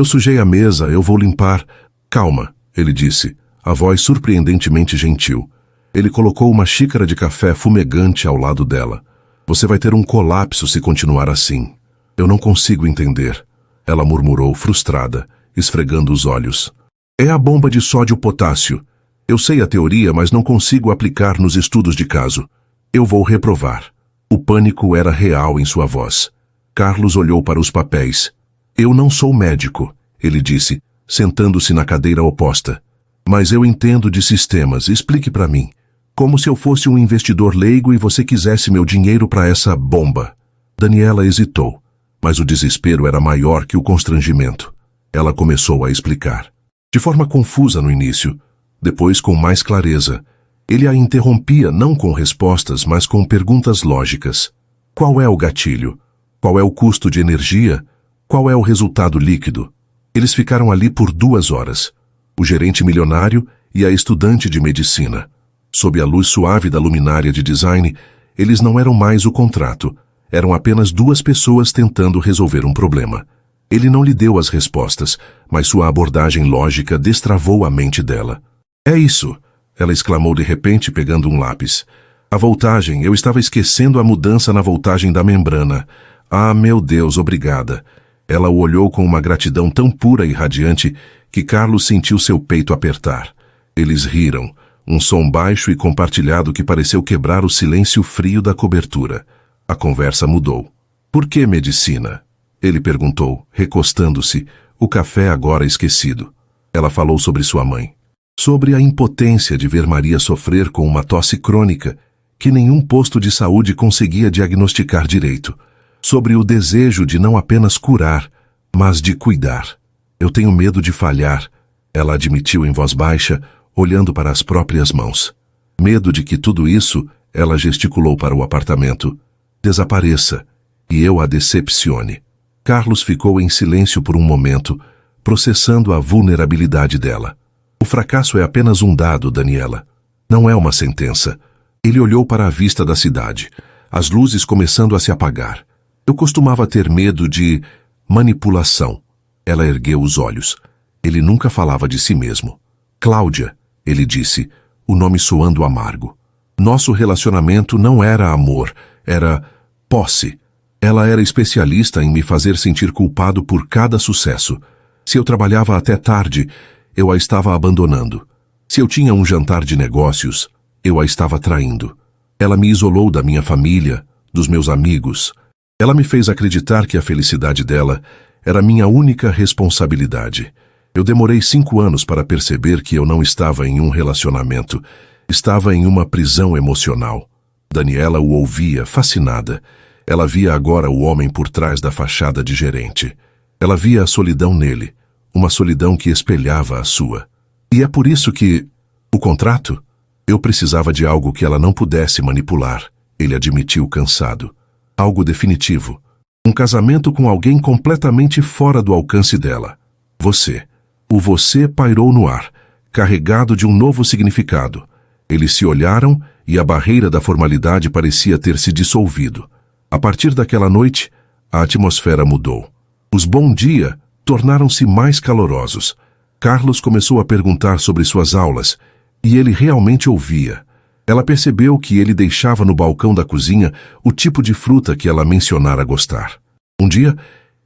sujei a mesa, eu vou limpar. Calma, ele disse, a voz surpreendentemente gentil. Ele colocou uma xícara de café fumegante ao lado dela. Você vai ter um colapso se continuar assim. Eu não consigo entender. Ela murmurou, frustrada, esfregando os olhos. É a bomba de sódio-potássio. Eu sei a teoria, mas não consigo aplicar nos estudos de caso. Eu vou reprovar. O pânico era real em sua voz. Carlos olhou para os papéis. Eu não sou médico, ele disse, sentando-se na cadeira oposta. Mas eu entendo de sistemas, explique para mim. Como se eu fosse um investidor leigo e você quisesse meu dinheiro para essa bomba. Daniela hesitou, mas o desespero era maior que o constrangimento. Ela começou a explicar. De forma confusa no início, depois com mais clareza. Ele a interrompia não com respostas, mas com perguntas lógicas. Qual é o gatilho? Qual é o custo de energia? Qual é o resultado líquido? Eles ficaram ali por 2 horas. O gerente milionário e a estudante de medicina. Sob a luz suave da luminária de design, eles não eram mais o contrato. Eram apenas 2 pessoas tentando resolver um problema. Ele não lhe deu as respostas, mas sua abordagem lógica destravou a mente dela. É isso, ela exclamou de repente pegando um lápis. A voltagem, eu estava esquecendo a mudança na voltagem da membrana. Ah, meu Deus, obrigada. Ela o olhou com uma gratidão tão pura e radiante que Carlos sentiu seu peito apertar. Eles riram, um som baixo e compartilhado que pareceu quebrar o silêncio frio da cobertura. A conversa mudou. Por que medicina? Ele perguntou, recostando-se, o café agora esquecido. Ela falou sobre sua mãe. Sobre a impotência de ver Maria sofrer com uma tosse crônica que nenhum posto de saúde conseguia diagnosticar direito. Sobre o desejo de não apenas curar, mas de cuidar. Eu tenho medo de falhar, ela admitiu em voz baixa, olhando para as próprias mãos. Medo de que tudo isso, ela gesticulou para o apartamento, desapareça e eu a decepcione. Carlos ficou em silêncio por um momento, processando a vulnerabilidade dela. O fracasso é apenas um dado, Daniela. Não é uma sentença. Ele olhou para a vista da cidade, as luzes começando a se apagar. Eu costumava ter medo de manipulação. Ela ergueu os olhos. Ele nunca falava de si mesmo. Cláudia, ele disse, o nome soando amargo. Nosso relacionamento não era amor, era posse. Ela era especialista em me fazer sentir culpado por cada sucesso. Se eu trabalhava até tarde, eu a estava abandonando. Se eu tinha um jantar de negócios, eu a estava traindo. Ela me isolou da minha família, dos meus amigos. Ela me fez acreditar que a felicidade dela era minha única responsabilidade. Eu demorei 5 anos para perceber que eu não estava em um relacionamento. Estava em uma prisão emocional. Daniela o ouvia, fascinada. Ela via agora o homem por trás da fachada de gerente. Ela via a solidão nele, uma solidão que espelhava a sua. E é por isso que... O contrato? Eu precisava de algo que ela não pudesse manipular, ele admitiu cansado. Algo definitivo. Um casamento com alguém completamente fora do alcance dela. Você. O você pairou no ar, carregado de um novo significado. Eles se olharam e a barreira da formalidade parecia ter se dissolvido. A partir daquela noite, a atmosfera mudou. Os bom dia tornaram-se mais calorosos. Carlos começou a perguntar sobre suas aulas, e ele realmente ouvia. Ela percebeu que ele deixava no balcão da cozinha o tipo de fruta que ela mencionara gostar. Um dia,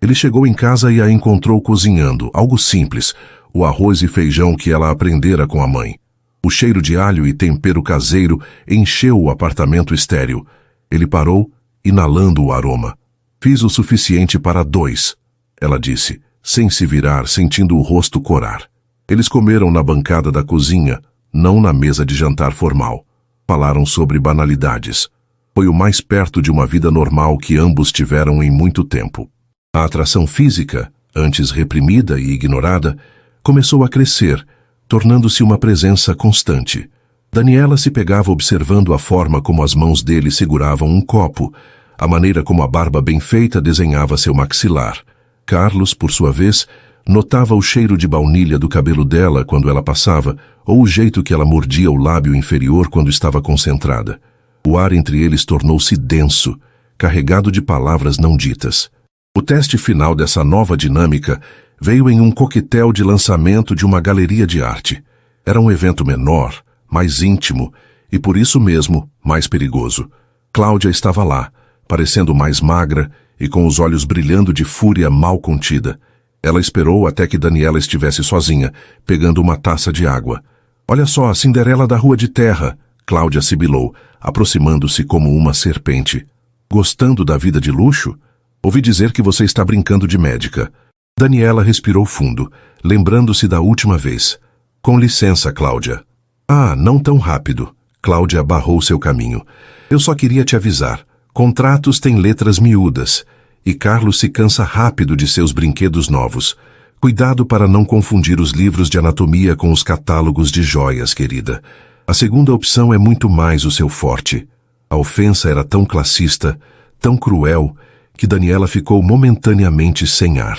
ele chegou em casa e a encontrou cozinhando, algo simples, o arroz e feijão que ela aprendera com a mãe. O cheiro de alho e tempero caseiro encheu o apartamento estéril. Ele parou, inalando o aroma. Fiz o suficiente para 2, ela disse, sem se virar, sentindo o rosto corar. Eles comeram na bancada da cozinha, não na mesa de jantar formal. Falaram sobre banalidades. Foi o mais perto de uma vida normal que ambos tiveram em muito tempo. A atração física, antes reprimida e ignorada, começou a crescer, tornando-se uma presença constante. Daniela se pegava observando a forma como as mãos dele seguravam um copo, a maneira como a barba bem feita desenhava seu maxilar. Carlos, por sua vez, notava o cheiro de baunilha do cabelo dela quando ela passava, ou o jeito que ela mordia o lábio inferior quando estava concentrada. O ar entre eles tornou-se denso, carregado de palavras não ditas. O teste final dessa nova dinâmica veio em um coquetel de lançamento de uma galeria de arte. Era um evento menor, mais íntimo e, por isso mesmo, mais perigoso. Cláudia estava lá, parecendo mais magra e com os olhos brilhando de fúria mal contida. Ela esperou até que Daniela estivesse sozinha, pegando uma taça de água. "Olha só, a Cinderela da Rua de Terra", Cláudia sibilou, aproximando-se como uma serpente. "Gostando da vida de luxo? Ouvi dizer que você está brincando de médica." Daniela respirou fundo, lembrando-se da última vez. "Com licença, Cláudia." "Ah, não tão rápido." Cláudia barrou seu caminho. "Eu só queria te avisar. Contratos têm letras miúdas. E Carlos se cansa rápido de seus brinquedos novos. Cuidado para não confundir os livros de anatomia com os catálogos de joias, querida. A segunda opção é muito mais o seu forte." A ofensa era tão classista, tão cruel, que Daniela ficou momentaneamente sem ar.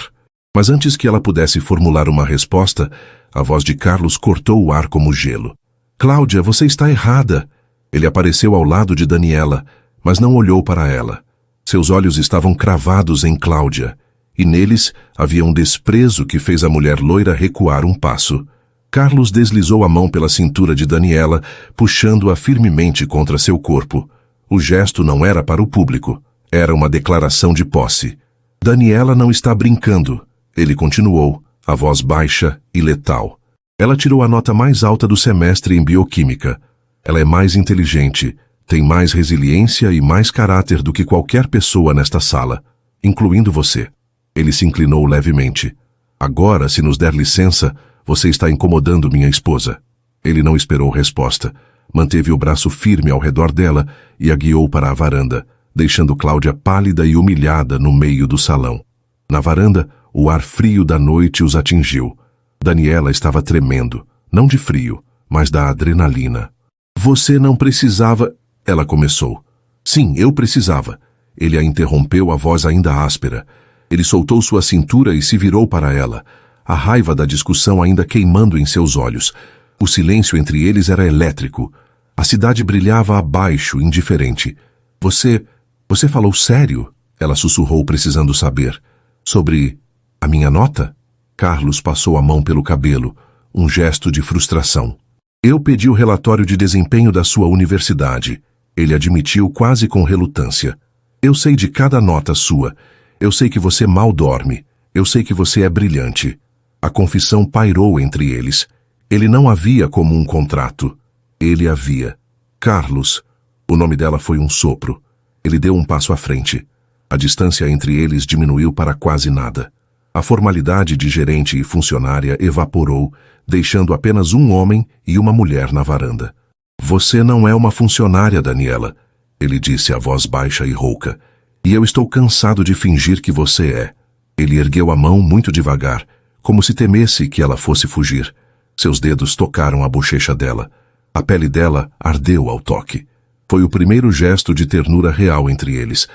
Mas antes que ela pudesse formular uma resposta, a voz de Carlos cortou o ar como gelo. "Cláudia, você está errada." Ele apareceu ao lado de Daniela, mas não olhou para ela. Seus olhos estavam cravados em Cláudia, e neles havia um desprezo que fez a mulher loira recuar um passo. Carlos deslizou a mão pela cintura de Daniela, puxando-a firmemente contra seu corpo. O gesto não era para o público, era uma declaração de posse. "Daniela não está brincando", ele continuou, a voz baixa e letal. "Ela tirou a nota mais alta do semestre em bioquímica. Ela é mais inteligente, tem mais resiliência e mais caráter do que qualquer pessoa nesta sala, incluindo você." Ele se inclinou levemente. "Agora, se nos der licença, você está incomodando minha esposa." Ele não esperou resposta. Manteve o braço firme ao redor dela e a guiou para a varanda, deixando Cláudia pálida e humilhada no meio do salão. Na varanda, o ar frio da noite os atingiu. Daniela estava tremendo, não de frio, mas da adrenalina. "Você não precisava..." ela começou. "Sim, eu precisava." Ele a interrompeu, a voz ainda áspera. Ele soltou sua cintura e se virou para ela, a raiva da discussão ainda queimando em seus olhos. O silêncio entre eles era elétrico. A cidade brilhava abaixo, indiferente. Você falou sério?" Ela sussurrou, precisando saber. "Sobre a minha nota?" Carlos passou a mão pelo cabelo, um gesto de frustração. "Eu pedi o relatório de desempenho da sua universidade." Ele admitiu quase com relutância. "Eu sei de cada nota sua. Eu sei que você mal dorme. Eu sei que você é brilhante." A confissão pairou entre eles. Ele não a via como um contrato. Ele a via. "Carlos." O nome dela foi um sopro. Ele deu um passo à frente. A distância entre eles diminuiu para quase nada. A formalidade de gerente e funcionária evaporou, deixando apenas um homem e uma mulher na varanda. "Você não é uma funcionária, Daniela", ele disse, a voz baixa e rouca. "E eu estou cansado de fingir que você é." Ele ergueu a mão muito devagar, como se temesse que ela fosse fugir. Seus dedos tocaram a bochecha dela. A pele dela ardeu ao toque. Foi o primeiro gesto de ternura real entre eles.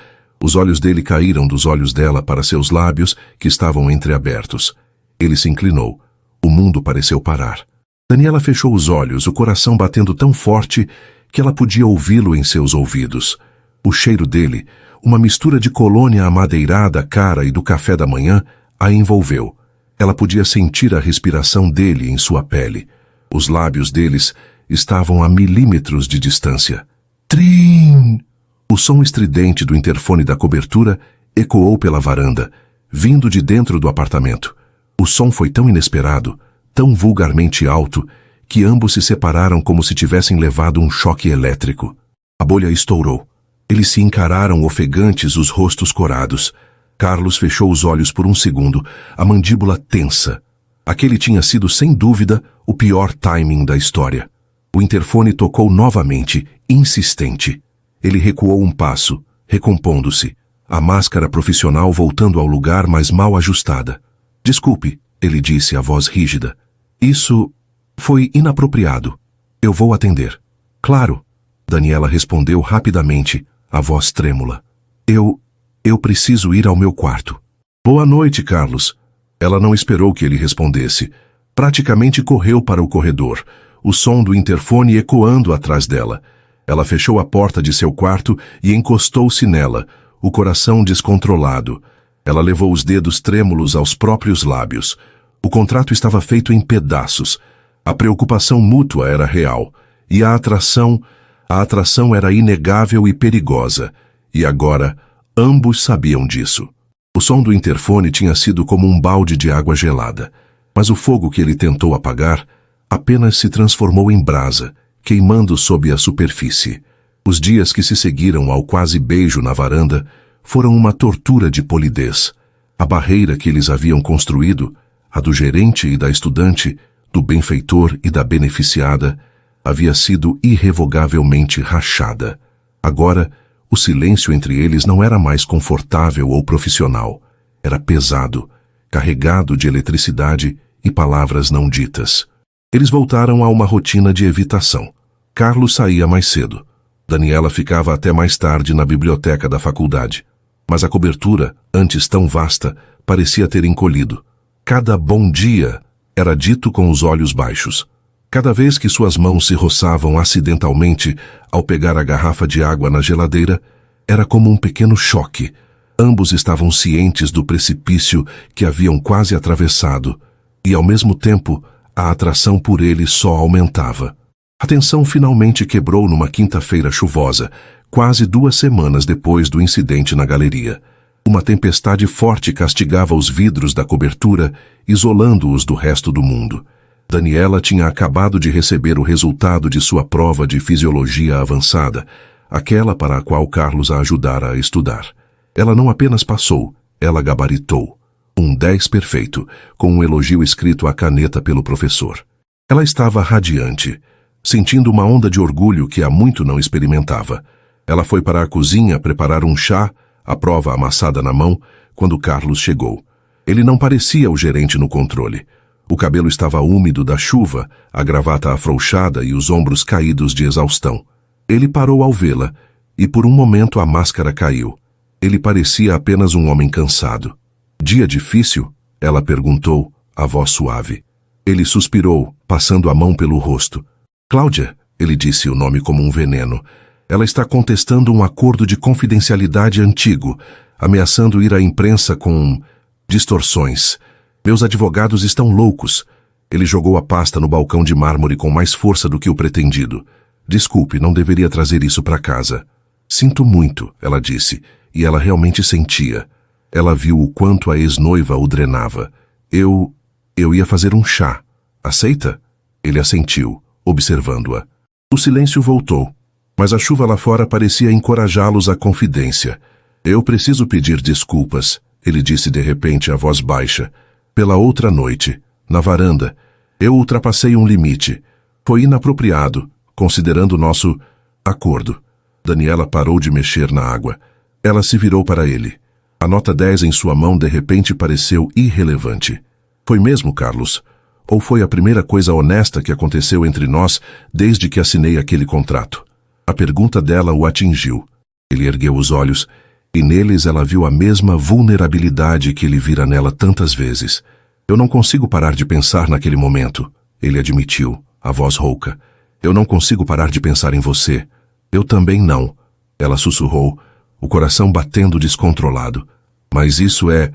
Os olhos dele caíram dos olhos dela para seus lábios, que estavam entreabertos. Ele se inclinou. O mundo pareceu parar. Daniela fechou os olhos, o coração batendo tão forte que ela podia ouvi-lo em seus ouvidos. O cheiro dele, uma mistura de colônia amadeirada, cara e do café da manhã, a envolveu. Ela podia sentir a respiração dele em sua pele. Os lábios deles estavam a milímetros de distância. Trim! O som estridente do interfone da cobertura ecoou pela varanda, vindo de dentro do apartamento. O som foi tão inesperado, tão vulgarmente alto, que ambos se separaram como se tivessem levado um choque elétrico. A bolha estourou. Eles se encararam ofegantes, os rostos corados. Carlos fechou os olhos por um segundo, a mandíbula tensa. Aquele tinha sido, sem dúvida, o pior timing da história. O interfone tocou novamente, insistente. Ele recuou um passo, recompondo-se, a máscara profissional voltando ao lugar, mas mal ajustada. Desculpe, ele disse, a voz rígida. Isso foi inapropriado. Eu vou atender. Claro, Daniela respondeu rapidamente, a voz trêmula. Eu preciso ir ao meu quarto. Boa noite, Carlos. Ela não esperou que ele respondesse. Praticamente correu para o corredor, o som do interfone ecoando atrás dela. Ela fechou a porta de seu quarto e encostou-se nela, o coração descontrolado. Ela levou os dedos trêmulos aos próprios lábios. O contrato estava feito em pedaços. A preocupação mútua era real. E a atração era inegável e perigosa. E agora, ambos sabiam disso. O som do interfone tinha sido como um balde de água gelada. Mas o fogo que ele tentou apagar apenas se transformou em brasa, queimando sob a superfície. Os dias que se seguiram ao quase beijo na varanda foram uma tortura de polidez. A barreira que eles haviam construído, a do gerente e da estudante, do benfeitor e da beneficiada, havia sido irrevogavelmente rachada. Agora, o silêncio entre eles não era mais confortável ou profissional. Era pesado, carregado de eletricidade e palavras não ditas. Eles voltaram a uma rotina de evitação. Carlos saía mais cedo. Daniela ficava até mais tarde na biblioteca da faculdade. Mas a cobertura, antes tão vasta, parecia ter encolhido. Cada bom dia era dito com os olhos baixos. Cada vez que suas mãos se roçavam acidentalmente ao pegar a garrafa de água na geladeira, era como um pequeno choque. Ambos estavam cientes do precipício que haviam quase atravessado, e ao mesmo tempo a atração por ele só aumentava. A tensão finalmente quebrou numa quinta-feira chuvosa, quase 2 semanas depois do incidente na galeria. Uma tempestade forte castigava os vidros da cobertura, isolando-os do resto do mundo. Daniela tinha acabado de receber o resultado de sua prova de fisiologia avançada, aquela para a qual Carlos a ajudara a estudar. Ela não apenas passou, ela gabaritou. Um 10 perfeito, com um elogio escrito à caneta pelo professor. Ela estava radiante, sentindo uma onda de orgulho que há muito não experimentava. Ela foi para a cozinha preparar um chá, a prova amassada na mão, quando Carlos chegou. Ele não parecia o gerente no controle. O cabelo estava úmido da chuva, a gravata afrouxada e os ombros caídos de exaustão. Ele parou ao vê-la, e por um momento a máscara caiu. Ele parecia apenas um homem cansado. Dia difícil? Ela perguntou, a voz suave. Ele suspirou, passando a mão pelo rosto. Cláudia, ele disse o nome como um veneno. Ela está contestando um acordo de confidencialidade antigo, ameaçando ir à imprensa com distorções. Meus advogados estão loucos. Ele jogou a pasta no balcão de mármore com mais força do que o pretendido. Desculpe, não deveria trazer isso para casa. Sinto muito, ela disse, e ela realmente sentia. Ela viu o quanto a ex-noiva o drenava. Eu ia fazer um chá. Aceita? Ele assentiu, observando-a. O silêncio voltou, mas a chuva lá fora parecia encorajá-los à confidência. Eu preciso pedir desculpas, ele disse de repente a voz baixa. Pela outra noite, na varanda, eu ultrapassei um limite. Foi inapropriado, considerando nosso acordo. Daniela parou de mexer na água. Ela se virou para ele. A nota 10 em sua mão de repente pareceu irrelevante. Foi mesmo, Carlos? Ou foi a primeira coisa honesta que aconteceu entre nós desde que assinei aquele contrato? A pergunta dela o atingiu. Ele ergueu os olhos, e neles ela viu a mesma vulnerabilidade que ele vira nela tantas vezes. Eu não consigo parar de pensar naquele momento, ele admitiu, a voz rouca. Eu não consigo parar de pensar em você. Eu também não, ela sussurrou, o coração batendo descontrolado. Mas isso é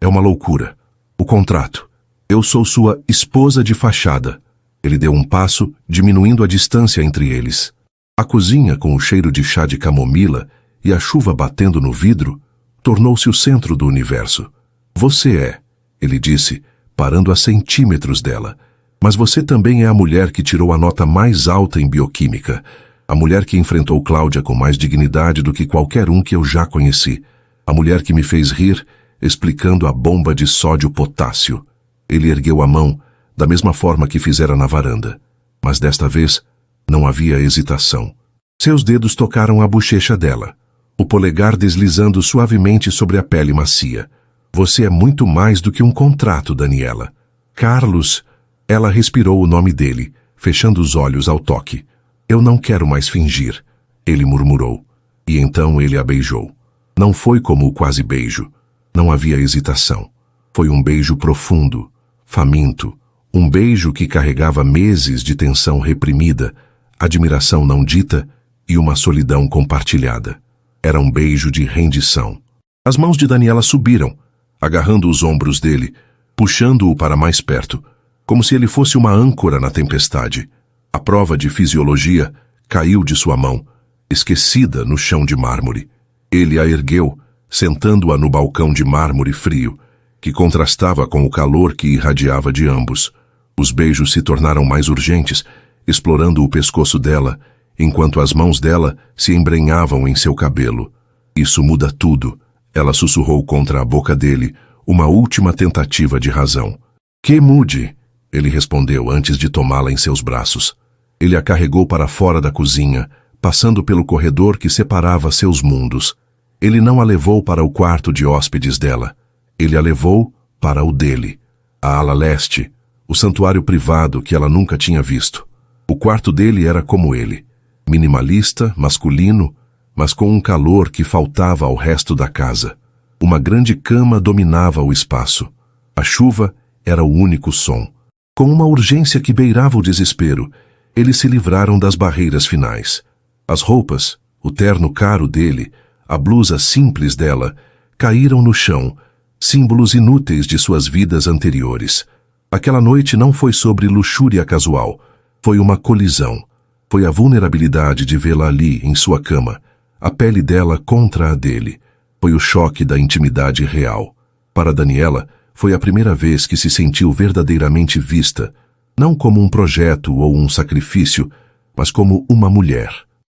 uma loucura. O contrato. Eu sou sua esposa de fachada. Ele deu um passo, diminuindo a distância entre eles. A cozinha, com o cheiro de chá de camomila e a chuva batendo no vidro, tornou-se o centro do universo. Você é, ele disse, parando a centímetros dela. Mas você também é a mulher que tirou a nota mais alta em bioquímica. A mulher que enfrentou Cláudia com mais dignidade do que qualquer um que eu já conheci. A mulher que me fez rir, explicando a bomba de sódio-potássio. Ele ergueu a mão, da mesma forma que fizera na varanda. Mas desta vez, não havia hesitação. Seus dedos tocaram a bochecha dela, o polegar deslizando suavemente sobre a pele macia. Você é muito mais do que um contrato, Daniela. Carlos, ela respirou o nome dele, fechando os olhos ao toque. Eu não quero mais fingir, ele murmurou. E então ele a beijou. Não foi como o quase beijo. Não havia hesitação. Foi um beijo profundo, faminto, um beijo que carregava meses de tensão reprimida, admiração não dita e uma solidão compartilhada. Era um beijo de rendição. As mãos de Daniela subiram, agarrando os ombros dele, puxando-o para mais perto, como se ele fosse uma âncora na tempestade. A prova de fisiologia caiu de sua mão, esquecida no chão de mármore. Ele a ergueu, sentando-a no balcão de mármore frio, que contrastava com o calor que irradiava de ambos. Os beijos se tornaram mais urgentes, explorando o pescoço dela, enquanto as mãos dela se embrenhavam em seu cabelo. Isso muda tudo, ela sussurrou contra a boca dele, uma última tentativa de razão. Que mude, ele respondeu antes de tomá-la em seus braços. Ele a carregou para fora da cozinha, passando pelo corredor que separava seus mundos. Ele não a levou para o quarto de hóspedes dela. Ele a levou para o dele, a ala leste, o santuário privado que ela nunca tinha visto. O quarto dele era como ele, minimalista, masculino, mas com um calor que faltava ao resto da casa. Uma grande cama dominava o espaço. A chuva era o único som. Com uma urgência que beirava o desespero, eles se livraram das barreiras finais. As roupas, o terno caro dele, a blusa simples dela, caíram no chão, símbolos inúteis de suas vidas anteriores. Aquela noite não foi sobre luxúria casual, foi uma colisão. Foi a vulnerabilidade de vê-la ali, em sua cama, a pele dela contra a dele. Foi o choque da intimidade real. Para Daniela, foi a primeira vez que se sentiu verdadeiramente vista, não como um projeto ou um sacrifício, mas como uma mulher.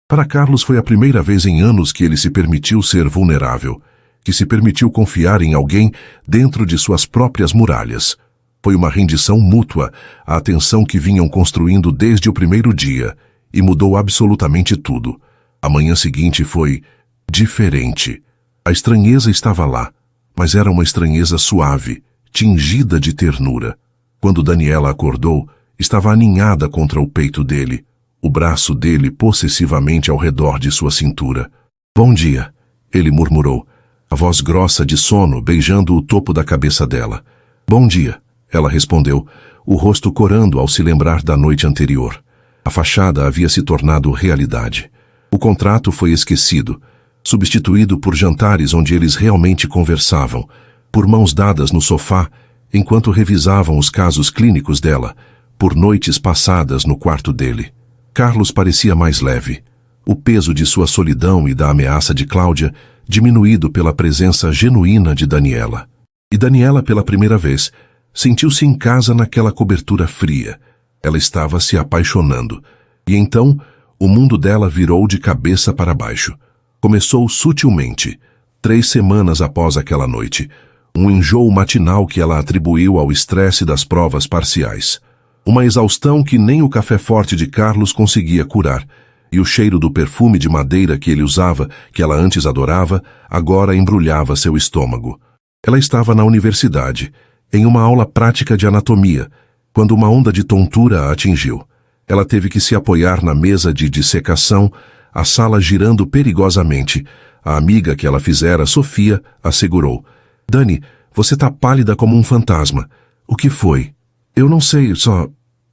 Para Carlos foi a primeira vez em anos que ele se permitiu ser vulnerável, que se permitiu confiar em alguém dentro de suas próprias muralhas. Foi uma rendição mútua, a atenção que vinham construindo desde o primeiro dia, e mudou absolutamente tudo. A manhã seguinte foi diferente. A estranheza estava lá, mas era uma estranheza suave, tingida de ternura. Quando Daniela acordou, estava aninhada contra o peito dele, o braço dele possessivamente ao redor de sua cintura. Bom dia, ele murmurou, a voz grossa de sono beijando o topo da cabeça dela. Bom dia, ela respondeu, o rosto corando ao se lembrar da noite anterior. A fachada havia se tornado realidade. O contrato foi esquecido, substituído por jantares onde eles realmente conversavam, por mãos dadas no sofá, enquanto revisavam os casos clínicos dela, por noites passadas no quarto dele. Carlos parecia mais leve. O peso de sua solidão e da ameaça de Cláudia diminuído pela presença genuína de Daniela. E Daniela, pela primeira vez, sentiu-se em casa naquela cobertura fria. Ela estava se apaixonando. E então, o mundo dela virou de cabeça para baixo. Começou sutilmente, 3 semanas após aquela noite, um enjoo matinal que ela atribuiu ao estresse das provas parciais. Uma exaustão que nem o café forte de Carlos conseguia curar, e o cheiro do perfume de madeira que ele usava, que ela antes adorava, agora embrulhava seu estômago. Ela estava na universidade, em uma aula prática de anatomia, quando uma onda de tontura a atingiu. Ela teve que se apoiar na mesa de dissecação, a sala girando perigosamente. A amiga que ela fizera, Sofia, assegurou. Dani, você tá pálida como um fantasma. O que foi? Eu não sei, só...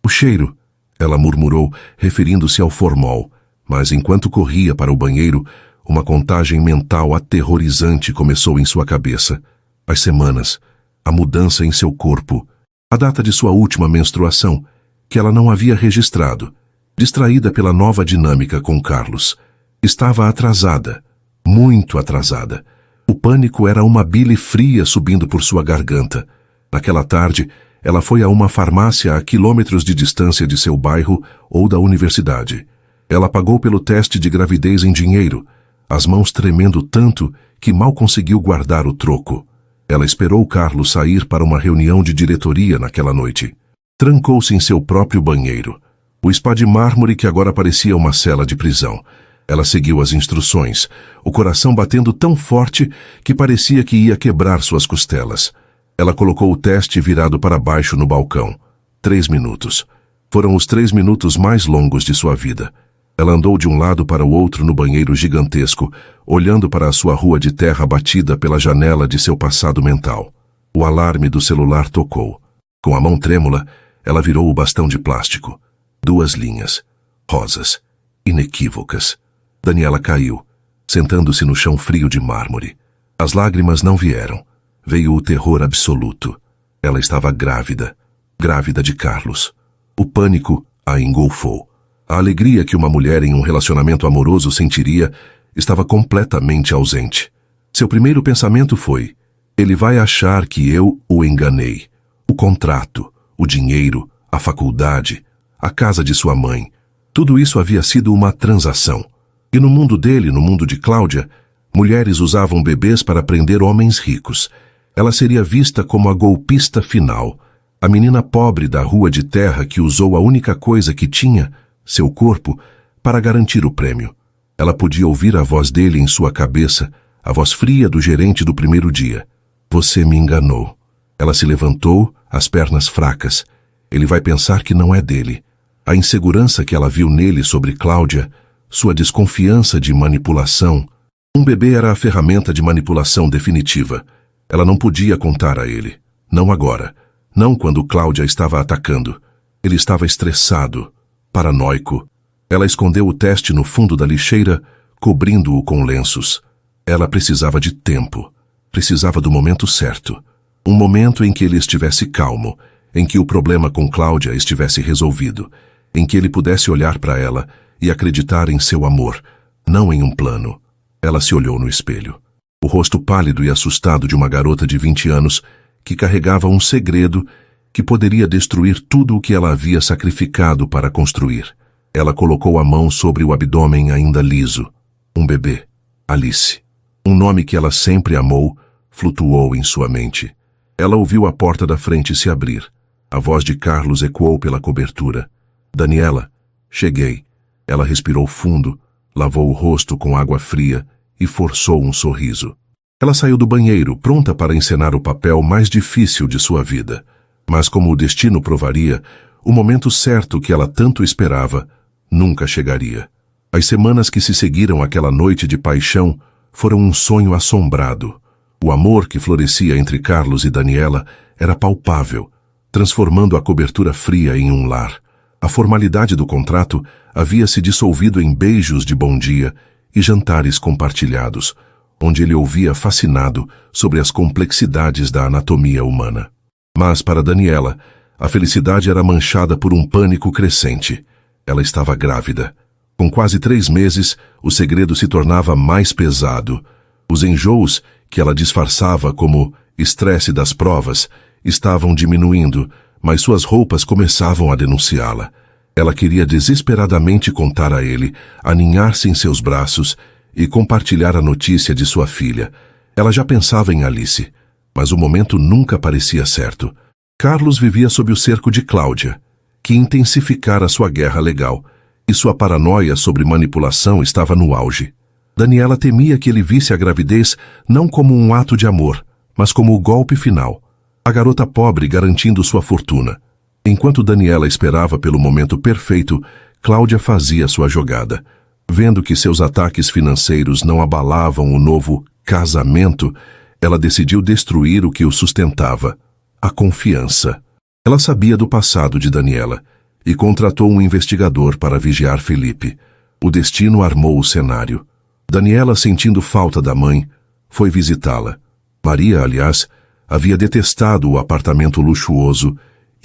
o cheiro, ela murmurou, referindo-se ao formol. Mas enquanto corria para o banheiro, uma contagem mental aterrorizante começou em sua cabeça. As semanas, a mudança em seu corpo, a data de sua última menstruação, que ela não havia registrado, distraída pela nova dinâmica com Carlos. Estava atrasada, muito atrasada. O pânico era uma bile fria subindo por sua garganta. Naquela tarde, ela foi a uma farmácia a quilômetros de distância de seu bairro ou da universidade. Ela pagou pelo teste de gravidez em dinheiro, as mãos tremendo tanto que mal conseguiu guardar o troco. Ela esperou Carlos sair para uma reunião de diretoria naquela noite. Trancou-se em seu próprio banheiro. O spa de mármore que agora parecia uma cela de prisão. Ela seguiu as instruções, o coração batendo tão forte que parecia que ia quebrar suas costelas. Ela colocou o teste virado para baixo no balcão. 3 minutos. Foram os 3 minutos mais longos de sua vida. Ela andou de um lado para o outro no banheiro gigantesco, olhando para a sua rua de terra batida pela janela de seu passado mental. O alarme do celular tocou. Com a mão trêmula, ela virou o bastão de plástico. 2 linhas. Rosas. Inequívocas. Daniela caiu, sentando-se no chão frio de mármore. As lágrimas não vieram. Veio o terror absoluto. Ela estava grávida. Grávida de Carlos. O pânico a engolfou. A alegria que uma mulher em um relacionamento amoroso sentiria estava completamente ausente. Seu primeiro pensamento foi: ele vai achar que eu o enganei. O contrato, o dinheiro, a faculdade, a casa de sua mãe. Tudo isso havia sido uma transação. E no mundo dele, no mundo de Cláudia, mulheres usavam bebês para prender homens ricos. Ela seria vista como a golpista final, a menina pobre da rua de terra que usou a única coisa que tinha, seu corpo, para garantir o prêmio. Ela podia ouvir a voz dele em sua cabeça, a voz fria do gerente do primeiro dia. Você me enganou. Ela se levantou, as pernas fracas. Ele vai pensar que não é dele. A insegurança que ela viu nele sobre Cláudia, sua desconfiança de manipulação. Um bebê era a ferramenta de manipulação definitiva. Ela não podia contar a ele. Não agora. Não quando Cláudia estava atacando. Ele estava estressado, paranoico. Ela escondeu o teste no fundo da lixeira, cobrindo-o com lenços. Ela precisava de tempo. Precisava do momento certo. Um momento em que ele estivesse calmo, em que o problema com Cláudia estivesse resolvido, em que ele pudesse olhar para ela e acreditar em seu amor, não em um plano. Ela se olhou no espelho. O rosto pálido e assustado de uma garota de 20 anos que carregava um segredo que poderia destruir tudo o que ela havia sacrificado para construir. Ela colocou a mão sobre o abdômen ainda liso. Um bebê. Alice. Um nome que ela sempre amou, flutuou em sua mente. Ela ouviu a porta da frente se abrir. A voz de Carlos ecoou pela cobertura. Daniela, cheguei. Ela respirou fundo, lavou o rosto com água fria e forçou um sorriso. Ela saiu do banheiro, pronta para encenar o papel mais difícil de sua vida. Mas como o destino provaria, o momento certo que ela tanto esperava nunca chegaria. As semanas que se seguiram àquela noite de paixão foram um sonho assombrado. O amor que florescia entre Carlos e Daniela era palpável, transformando a cobertura fria em um lar. A formalidade do contrato havia se dissolvido em beijos de bom dia e jantares compartilhados, onde ele ouvia fascinado sobre as complexidades da anatomia humana. Mas para Daniela, a felicidade era manchada por um pânico crescente. Ela estava grávida. Com quase 3 meses, o segredo se tornava mais pesado. Os enjoos, que ela disfarçava como estresse das provas, estavam diminuindo, mas suas roupas começavam a denunciá-la. Ela queria desesperadamente contar a ele, aninhar-se em seus braços e compartilhar a notícia de sua filha. Ela já pensava em Alice, mas o momento nunca parecia certo. Carlos vivia sob o cerco de Cláudia, que intensificara sua guerra legal, e sua paranoia sobre manipulação estava no auge. Daniela temia que ele visse a gravidez não como um ato de amor, mas como o golpe final. A garota pobre garantindo sua fortuna. Enquanto Daniela esperava pelo momento perfeito, Cláudia fazia sua jogada. Vendo que seus ataques financeiros não abalavam o novo casamento, ela decidiu destruir o que o sustentava, a confiança. Ela sabia do passado de Daniela e contratou um investigador para vigiar Felipe. O destino armou o cenário. Daniela, sentindo falta da mãe, foi visitá-la. Maria, aliás, havia detestado o apartamento luxuoso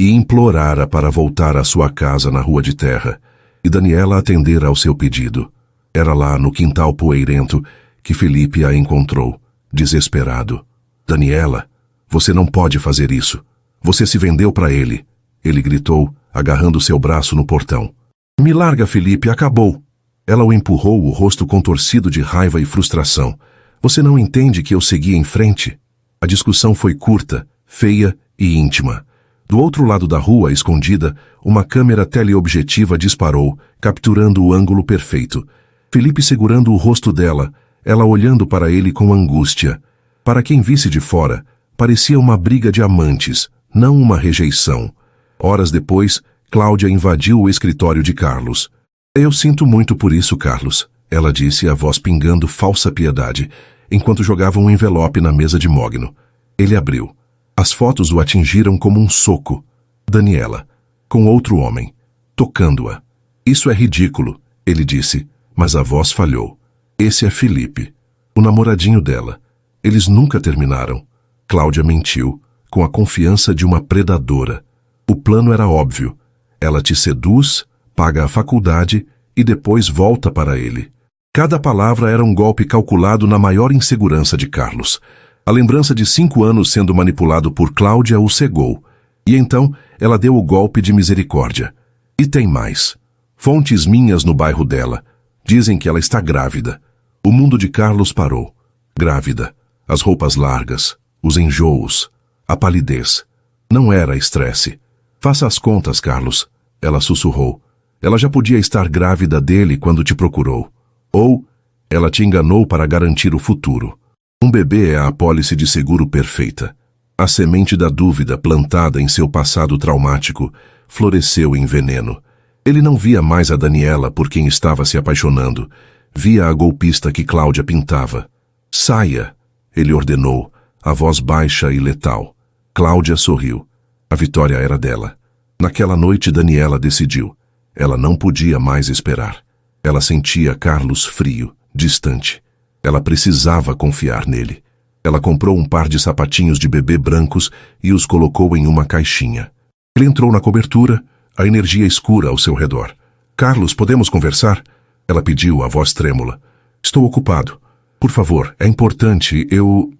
e implorara para voltar à sua casa na rua de terra, e Daniela atendera ao seu pedido. Era lá, no quintal poeirento, que Felipe a encontrou, desesperado. Daniela, você não pode fazer isso. Você se vendeu para ele. Ele gritou, agarrando seu braço no portão. Me larga, Felipe, acabou. Ela o empurrou, o rosto contorcido de raiva e frustração. Você não entende que eu segui em frente? A discussão foi curta, feia e íntima. Do outro lado da rua, escondida, uma câmera teleobjetiva disparou, capturando o ângulo perfeito. Felipe segurando o rosto dela, ela olhando para ele com angústia. Para quem visse de fora, parecia uma briga de amantes, não uma rejeição. Horas depois, Cláudia invadiu o escritório de Carlos. Eu sinto muito por isso, Carlos, ela disse, a voz pingando falsa piedade, enquanto jogava um envelope na mesa de Mogno. Ele abriu. As fotos o atingiram como um soco. Daniela, com outro homem, tocando-a. Isso é ridículo, ele disse, mas a voz falhou. Esse é Felipe, o namoradinho dela. Eles nunca terminaram. Cláudia mentiu, com a confiança de uma predadora. O plano era óbvio. Ela te seduz, paga a faculdade e depois volta para ele. Cada palavra era um golpe calculado na maior insegurança de Carlos. A lembrança de 5 anos sendo manipulado por Cláudia o cegou. E então ela deu o golpe de misericórdia. E tem mais. Fontes minhas no bairro dela dizem que ela está grávida. O mundo de Carlos parou. Grávida. As roupas largas, os enjoos, a palidez. Não era estresse. Faça as contas, Carlos, ela sussurrou. Ela já podia estar grávida dele quando te procurou. Ou ela te enganou para garantir o futuro. Um bebê é a apólice de seguro perfeita. A semente da dúvida plantada em seu passado traumático floresceu em veneno. Ele não via mais a Daniela por quem estava se apaixonando. Via a golpista que Cláudia pintava. Saia, ele ordenou, a voz baixa e letal. Cláudia sorriu. A vitória era dela. Naquela noite Daniela decidiu. Ela não podia mais esperar. Ela sentia Carlos frio, distante. Ela precisava confiar nele. Ela comprou um par de sapatinhos de bebê brancos e os colocou em uma caixinha. Ele entrou na cobertura, a energia escura ao seu redor. Carlos, podemos conversar? Ela pediu, a voz trêmula. Estou ocupado. Por favor, é importante, eu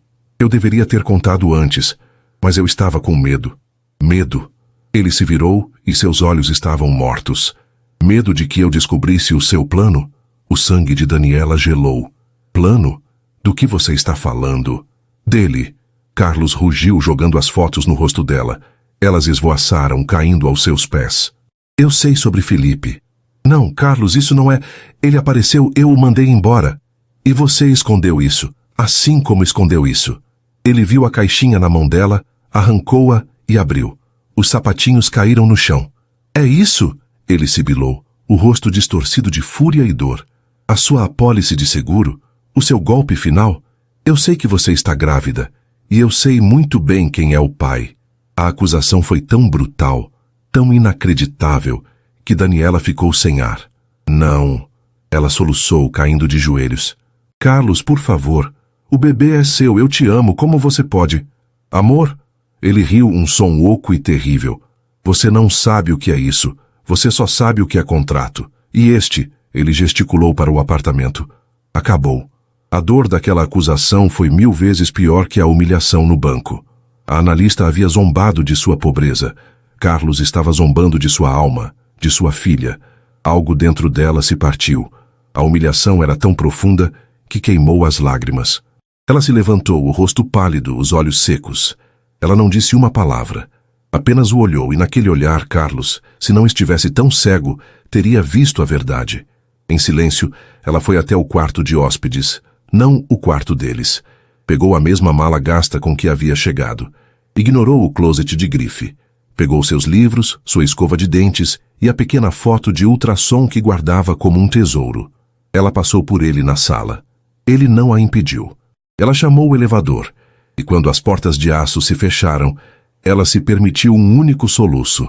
deveria ter contado antes, mas eu estava com medo. Medo. Ele se virou e seus olhos estavam mortos. Medo de que eu descobrisse o seu plano? O sangue de Daniela gelou. Plano? Do que você está falando? Dele. Carlos rugiu jogando as fotos no rosto dela. Elas esvoaçaram, caindo aos seus pés. Eu sei sobre Felipe. Não, Carlos, isso não é... Ele apareceu, eu o mandei embora. E você escondeu isso, assim como escondeu isso. Ele viu a caixinha na mão dela, arrancou-a e abriu. Os sapatinhos caíram no chão. É isso? Ele sibilou, o rosto distorcido de fúria e dor. A sua apólice de seguro? O seu golpe final? Eu sei que você está grávida, e eu sei muito bem quem é o pai. A acusação foi tão brutal, tão inacreditável, que Daniela ficou sem ar. Não. Ela soluçou, caindo de joelhos. Carlos, por favor. O bebê é seu, eu te amo, como você pode? Amor? Ele riu um som oco e terrível. Você não sabe o que é isso. Você só sabe o que é contrato. E ele gesticulou para o apartamento. Acabou. A dor daquela acusação foi 1000 vezes pior que a humilhação no banco. A analista havia zombado de sua pobreza. Carlos estava zombando de sua alma, de sua filha. Algo dentro dela se partiu. A humilhação era tão profunda que queimou as lágrimas. Ela se levantou, o rosto pálido, os olhos secos. Ela não disse uma palavra. Apenas o olhou, e naquele olhar, Carlos, se não estivesse tão cego, teria visto a verdade. Em silêncio, ela foi até o quarto de hóspedes, não o quarto deles. Pegou a mesma mala gasta com que havia chegado. Ignorou o closet de grife. Pegou seus livros, sua escova de dentes e a pequena foto de ultrassom que guardava como um tesouro. Ela passou por ele na sala. Ele não a impediu. Ela chamou o elevador, e quando as portas de aço se fecharam, ela se permitiu um único soluço.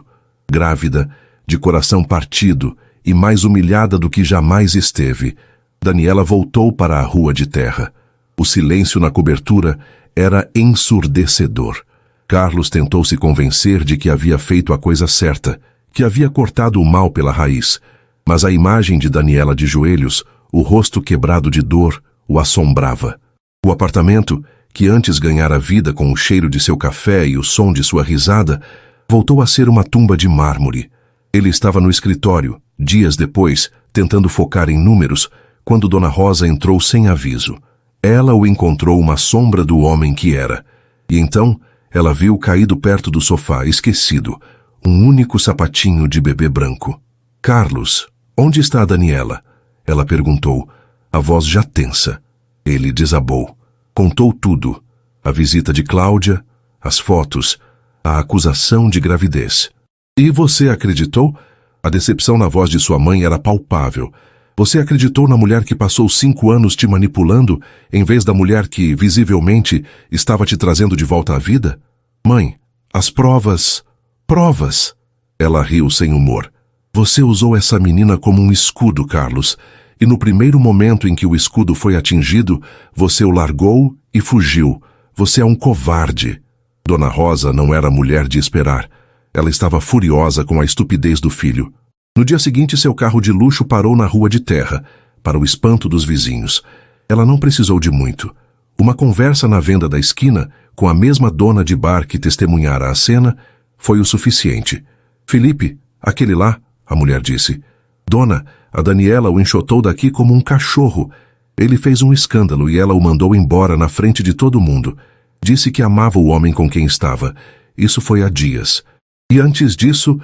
Grávida, de coração partido e mais humilhada do que jamais esteve, Daniela voltou para a rua de terra. O silêncio na cobertura era ensurdecedor. Carlos tentou se convencer de que havia feito a coisa certa, que havia cortado o mal pela raiz, mas a imagem de Daniela de joelhos, o rosto quebrado de dor, o assombrava. O apartamento, que antes ganhara vida com o cheiro de seu café e o som de sua risada, voltou a ser uma tumba de mármore. Ele estava no escritório, dias depois, tentando focar em números, quando Dona Rosa entrou sem aviso. Ela o encontrou uma sombra do homem que era. E então, ela viu caído perto do sofá, esquecido, um único sapatinho de bebê branco. Carlos, onde está a Daniela? Ela perguntou, a voz já tensa. Ele desabou. Contou tudo. A visita de Cláudia, as fotos, a acusação de gravidez. E você acreditou? A decepção na voz de sua mãe era palpável. Você acreditou na mulher que passou 5 anos te manipulando, em vez da mulher que, visivelmente, estava te trazendo de volta à vida? Mãe, as provas... Provas! Ela riu sem humor. Você usou essa menina como um escudo, Carlos, e no primeiro momento em que o escudo foi atingido, você o largou e fugiu. Você é um covarde. Dona Rosa não era mulher de esperar. Ela estava furiosa com a estupidez do filho. No dia seguinte, seu carro de luxo parou na rua de terra, para o espanto dos vizinhos. Ela não precisou de muito. Uma conversa na venda da esquina, com a mesma dona de bar que testemunhara a cena, foi o suficiente. Felipe, aquele lá, a mulher disse. Dona, a Daniela o enxotou daqui como um cachorro. Ele fez um escândalo e ela o mandou embora na frente de todo mundo. Disse que amava o homem com quem estava. Isso foi há dias. E antes disso,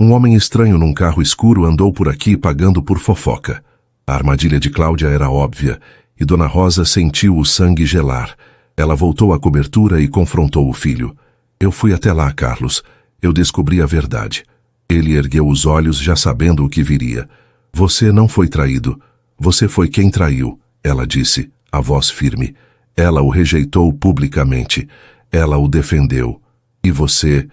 um homem estranho num carro escuro andou por aqui pagando por fofoca. A armadilha de Cláudia era óbvia, e Dona Rosa sentiu o sangue gelar. Ela voltou à cobertura e confrontou o filho. Eu fui até lá, Carlos. Eu descobri a verdade. Ele ergueu os olhos, já sabendo o que viria. Você não foi traído. Você foi quem traiu, ela disse, a voz firme. Ela o rejeitou publicamente. Ela o defendeu. E você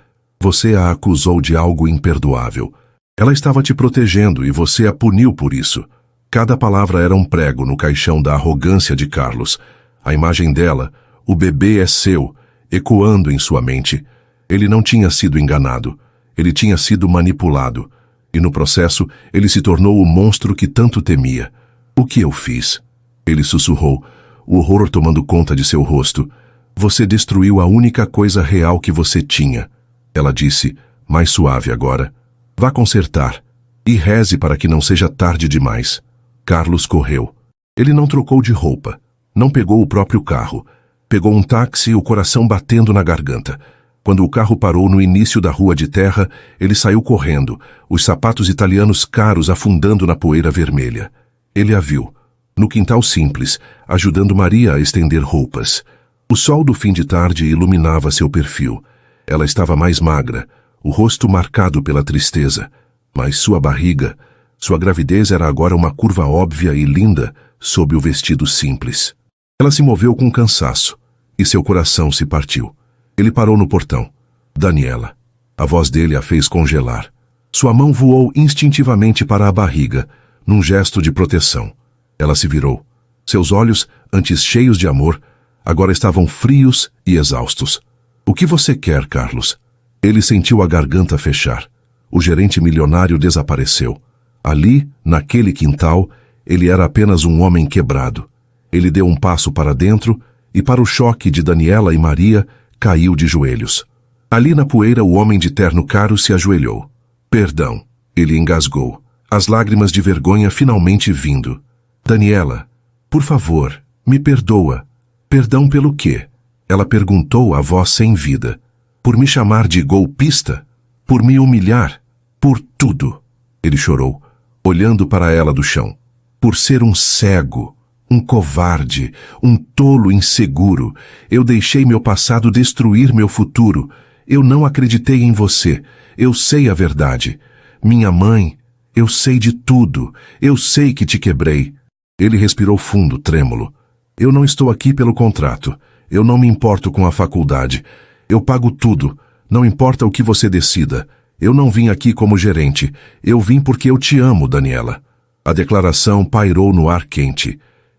a acusou de algo imperdoável. Ela estava te protegendo e você a puniu por isso. Cada palavra era um prego no caixão da arrogância de Carlos. A imagem dela, o bebê é seu, ecoando em sua mente. Ele não tinha sido enganado. Ele tinha sido manipulado. E no processo, ele se tornou o monstro que tanto temia. O que eu fiz? Ele sussurrou, o horror tomando conta de seu rosto. Você destruiu a única coisa real que você tinha. Ela disse, mais suave agora. Vá consertar. E reze para que não seja tarde demais. Carlos correu. Ele não trocou de roupa. Não pegou o próprio carro. Pegou um táxi, o coração batendo na garganta. Quando o carro parou no início da rua de terra, ele saiu correndo, os sapatos italianos caros afundando na poeira vermelha. Ele a viu, no quintal simples, ajudando Maria a estender roupas. O sol do fim de tarde iluminava seu perfil. Ela estava mais magra, o rosto marcado pela tristeza, mas sua barriga, sua gravidez era agora uma curva óbvia e linda sob o vestido simples. Ela se moveu com cansaço, e seu coração se partiu. Ele parou no portão. Daniela. A voz dele a fez congelar. Sua mão voou instintivamente para a barriga, num gesto de proteção. Ela se virou. Seus olhos, antes cheios de amor, agora estavam frios e exaustos. O que você quer, Carlos? Ele sentiu a garganta fechar. O gerente milionário desapareceu. Ali, naquele quintal, ele era apenas um homem quebrado. Ele deu um passo para dentro e, para o choque de Daniela e Maria, caiu de joelhos. Ali na poeira, o homem de terno caro se ajoelhou. Perdão, ele engasgou, as lágrimas de vergonha finalmente vindo. Daniela, por favor, me perdoa. Perdão pelo quê? Ela perguntou a voz sem vida. Por me chamar de golpista? Por me humilhar? Por tudo. Ele chorou, olhando para ela do chão. Por ser um cego. Um covarde, um tolo inseguro. Eu deixei meu passado destruir meu futuro. Eu não acreditei em você. Eu sei a verdade. Minha mãe, eu sei de tudo. Eu sei que te quebrei. Ele respirou fundo, trêmulo. Eu não estou aqui pelo contrato. Eu não me importo com a faculdade. Eu pago tudo. Não importa o que você decida. Eu não vim aqui como gerente. Eu vim porque eu te amo, Daniela. A declaração pairou no ar quente.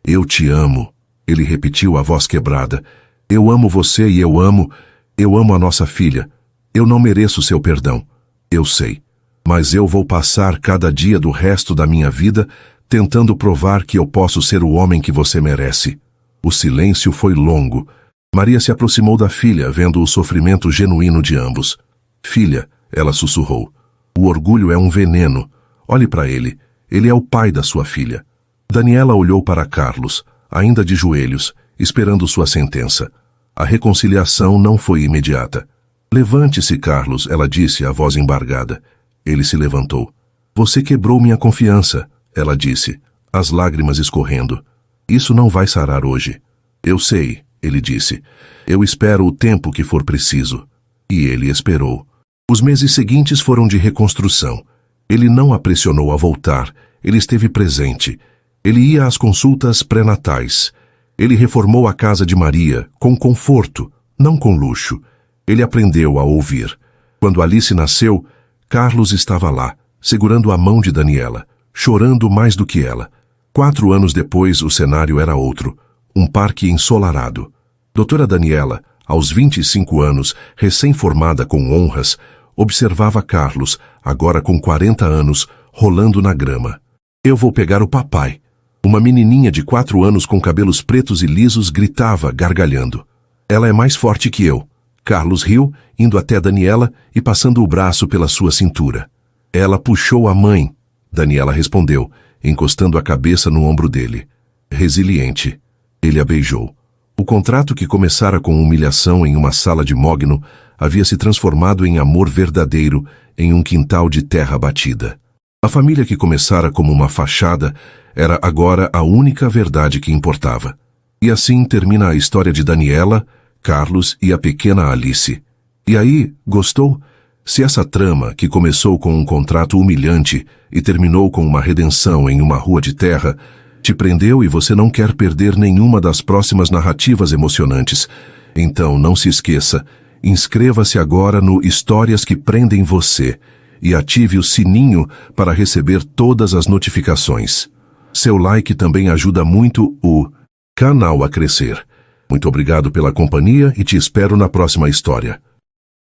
Eu te amo. Ele repetiu a voz quebrada. Eu amo você e eu amo... Eu amo a nossa filha. Eu não mereço seu perdão. Eu sei. Mas eu vou passar cada dia do resto da minha vida tentando provar que eu posso ser o homem que você merece. O silêncio foi longo. Maria se aproximou da filha, vendo o sofrimento genuíno de ambos. Filha, ela sussurrou. O orgulho é um veneno. Olhe para ele. Ele é o pai da sua filha. Daniela olhou para Carlos, ainda de joelhos, esperando sua sentença. A reconciliação não foi imediata. Levante-se, Carlos, ela disse, a voz embargada. Ele se levantou. Você quebrou minha confiança, ela disse, as lágrimas escorrendo. Isso não vai sarar hoje. Eu sei, ele disse. Eu espero o tempo que for preciso. E ele esperou. Os meses seguintes foram de reconstrução. Ele não a pressionou a voltar. Ele esteve presente. Ele ia às consultas pré-natais. Ele reformou a casa de Maria, com conforto, não com luxo. Ele aprendeu a ouvir. Quando Alice nasceu, Carlos estava lá, segurando a mão de Daniela, chorando mais do que ela. 4 anos depois, o cenário era outro. Um parque ensolarado. Doutora Daniela, aos 25 anos, recém-formada com honras, observava Carlos, agora com 40 anos, rolando na grama. Eu vou pegar o papai. Uma menininha de 4 anos com cabelos pretos e lisos gritava, gargalhando. Ela é mais forte que eu. Carlos riu, indo até Daniela e passando o braço pela sua cintura. Ela puxou a mãe. Daniela respondeu, encostando a cabeça no ombro dele. Resiliente. Ele a beijou. O contrato que começara com humilhação em uma sala de mogno havia se transformado em amor verdadeiro em um quintal de terra batida. A família que começara como uma fachada era agora a única verdade que importava. E assim termina a história de Daniela, Carlos e a pequena Alice. E aí, gostou? Se essa trama, que começou com um contrato humilhante e terminou com uma redenção em uma rua de terra, te prendeu e você não quer perder nenhuma das próximas narrativas emocionantes, então não se esqueça, inscreva-se agora no Histórias que Prendem Você e ative o sininho para receber todas as notificações. Seu like também ajuda muito o canal a crescer. Muito obrigado pela companhia e te espero na próxima história.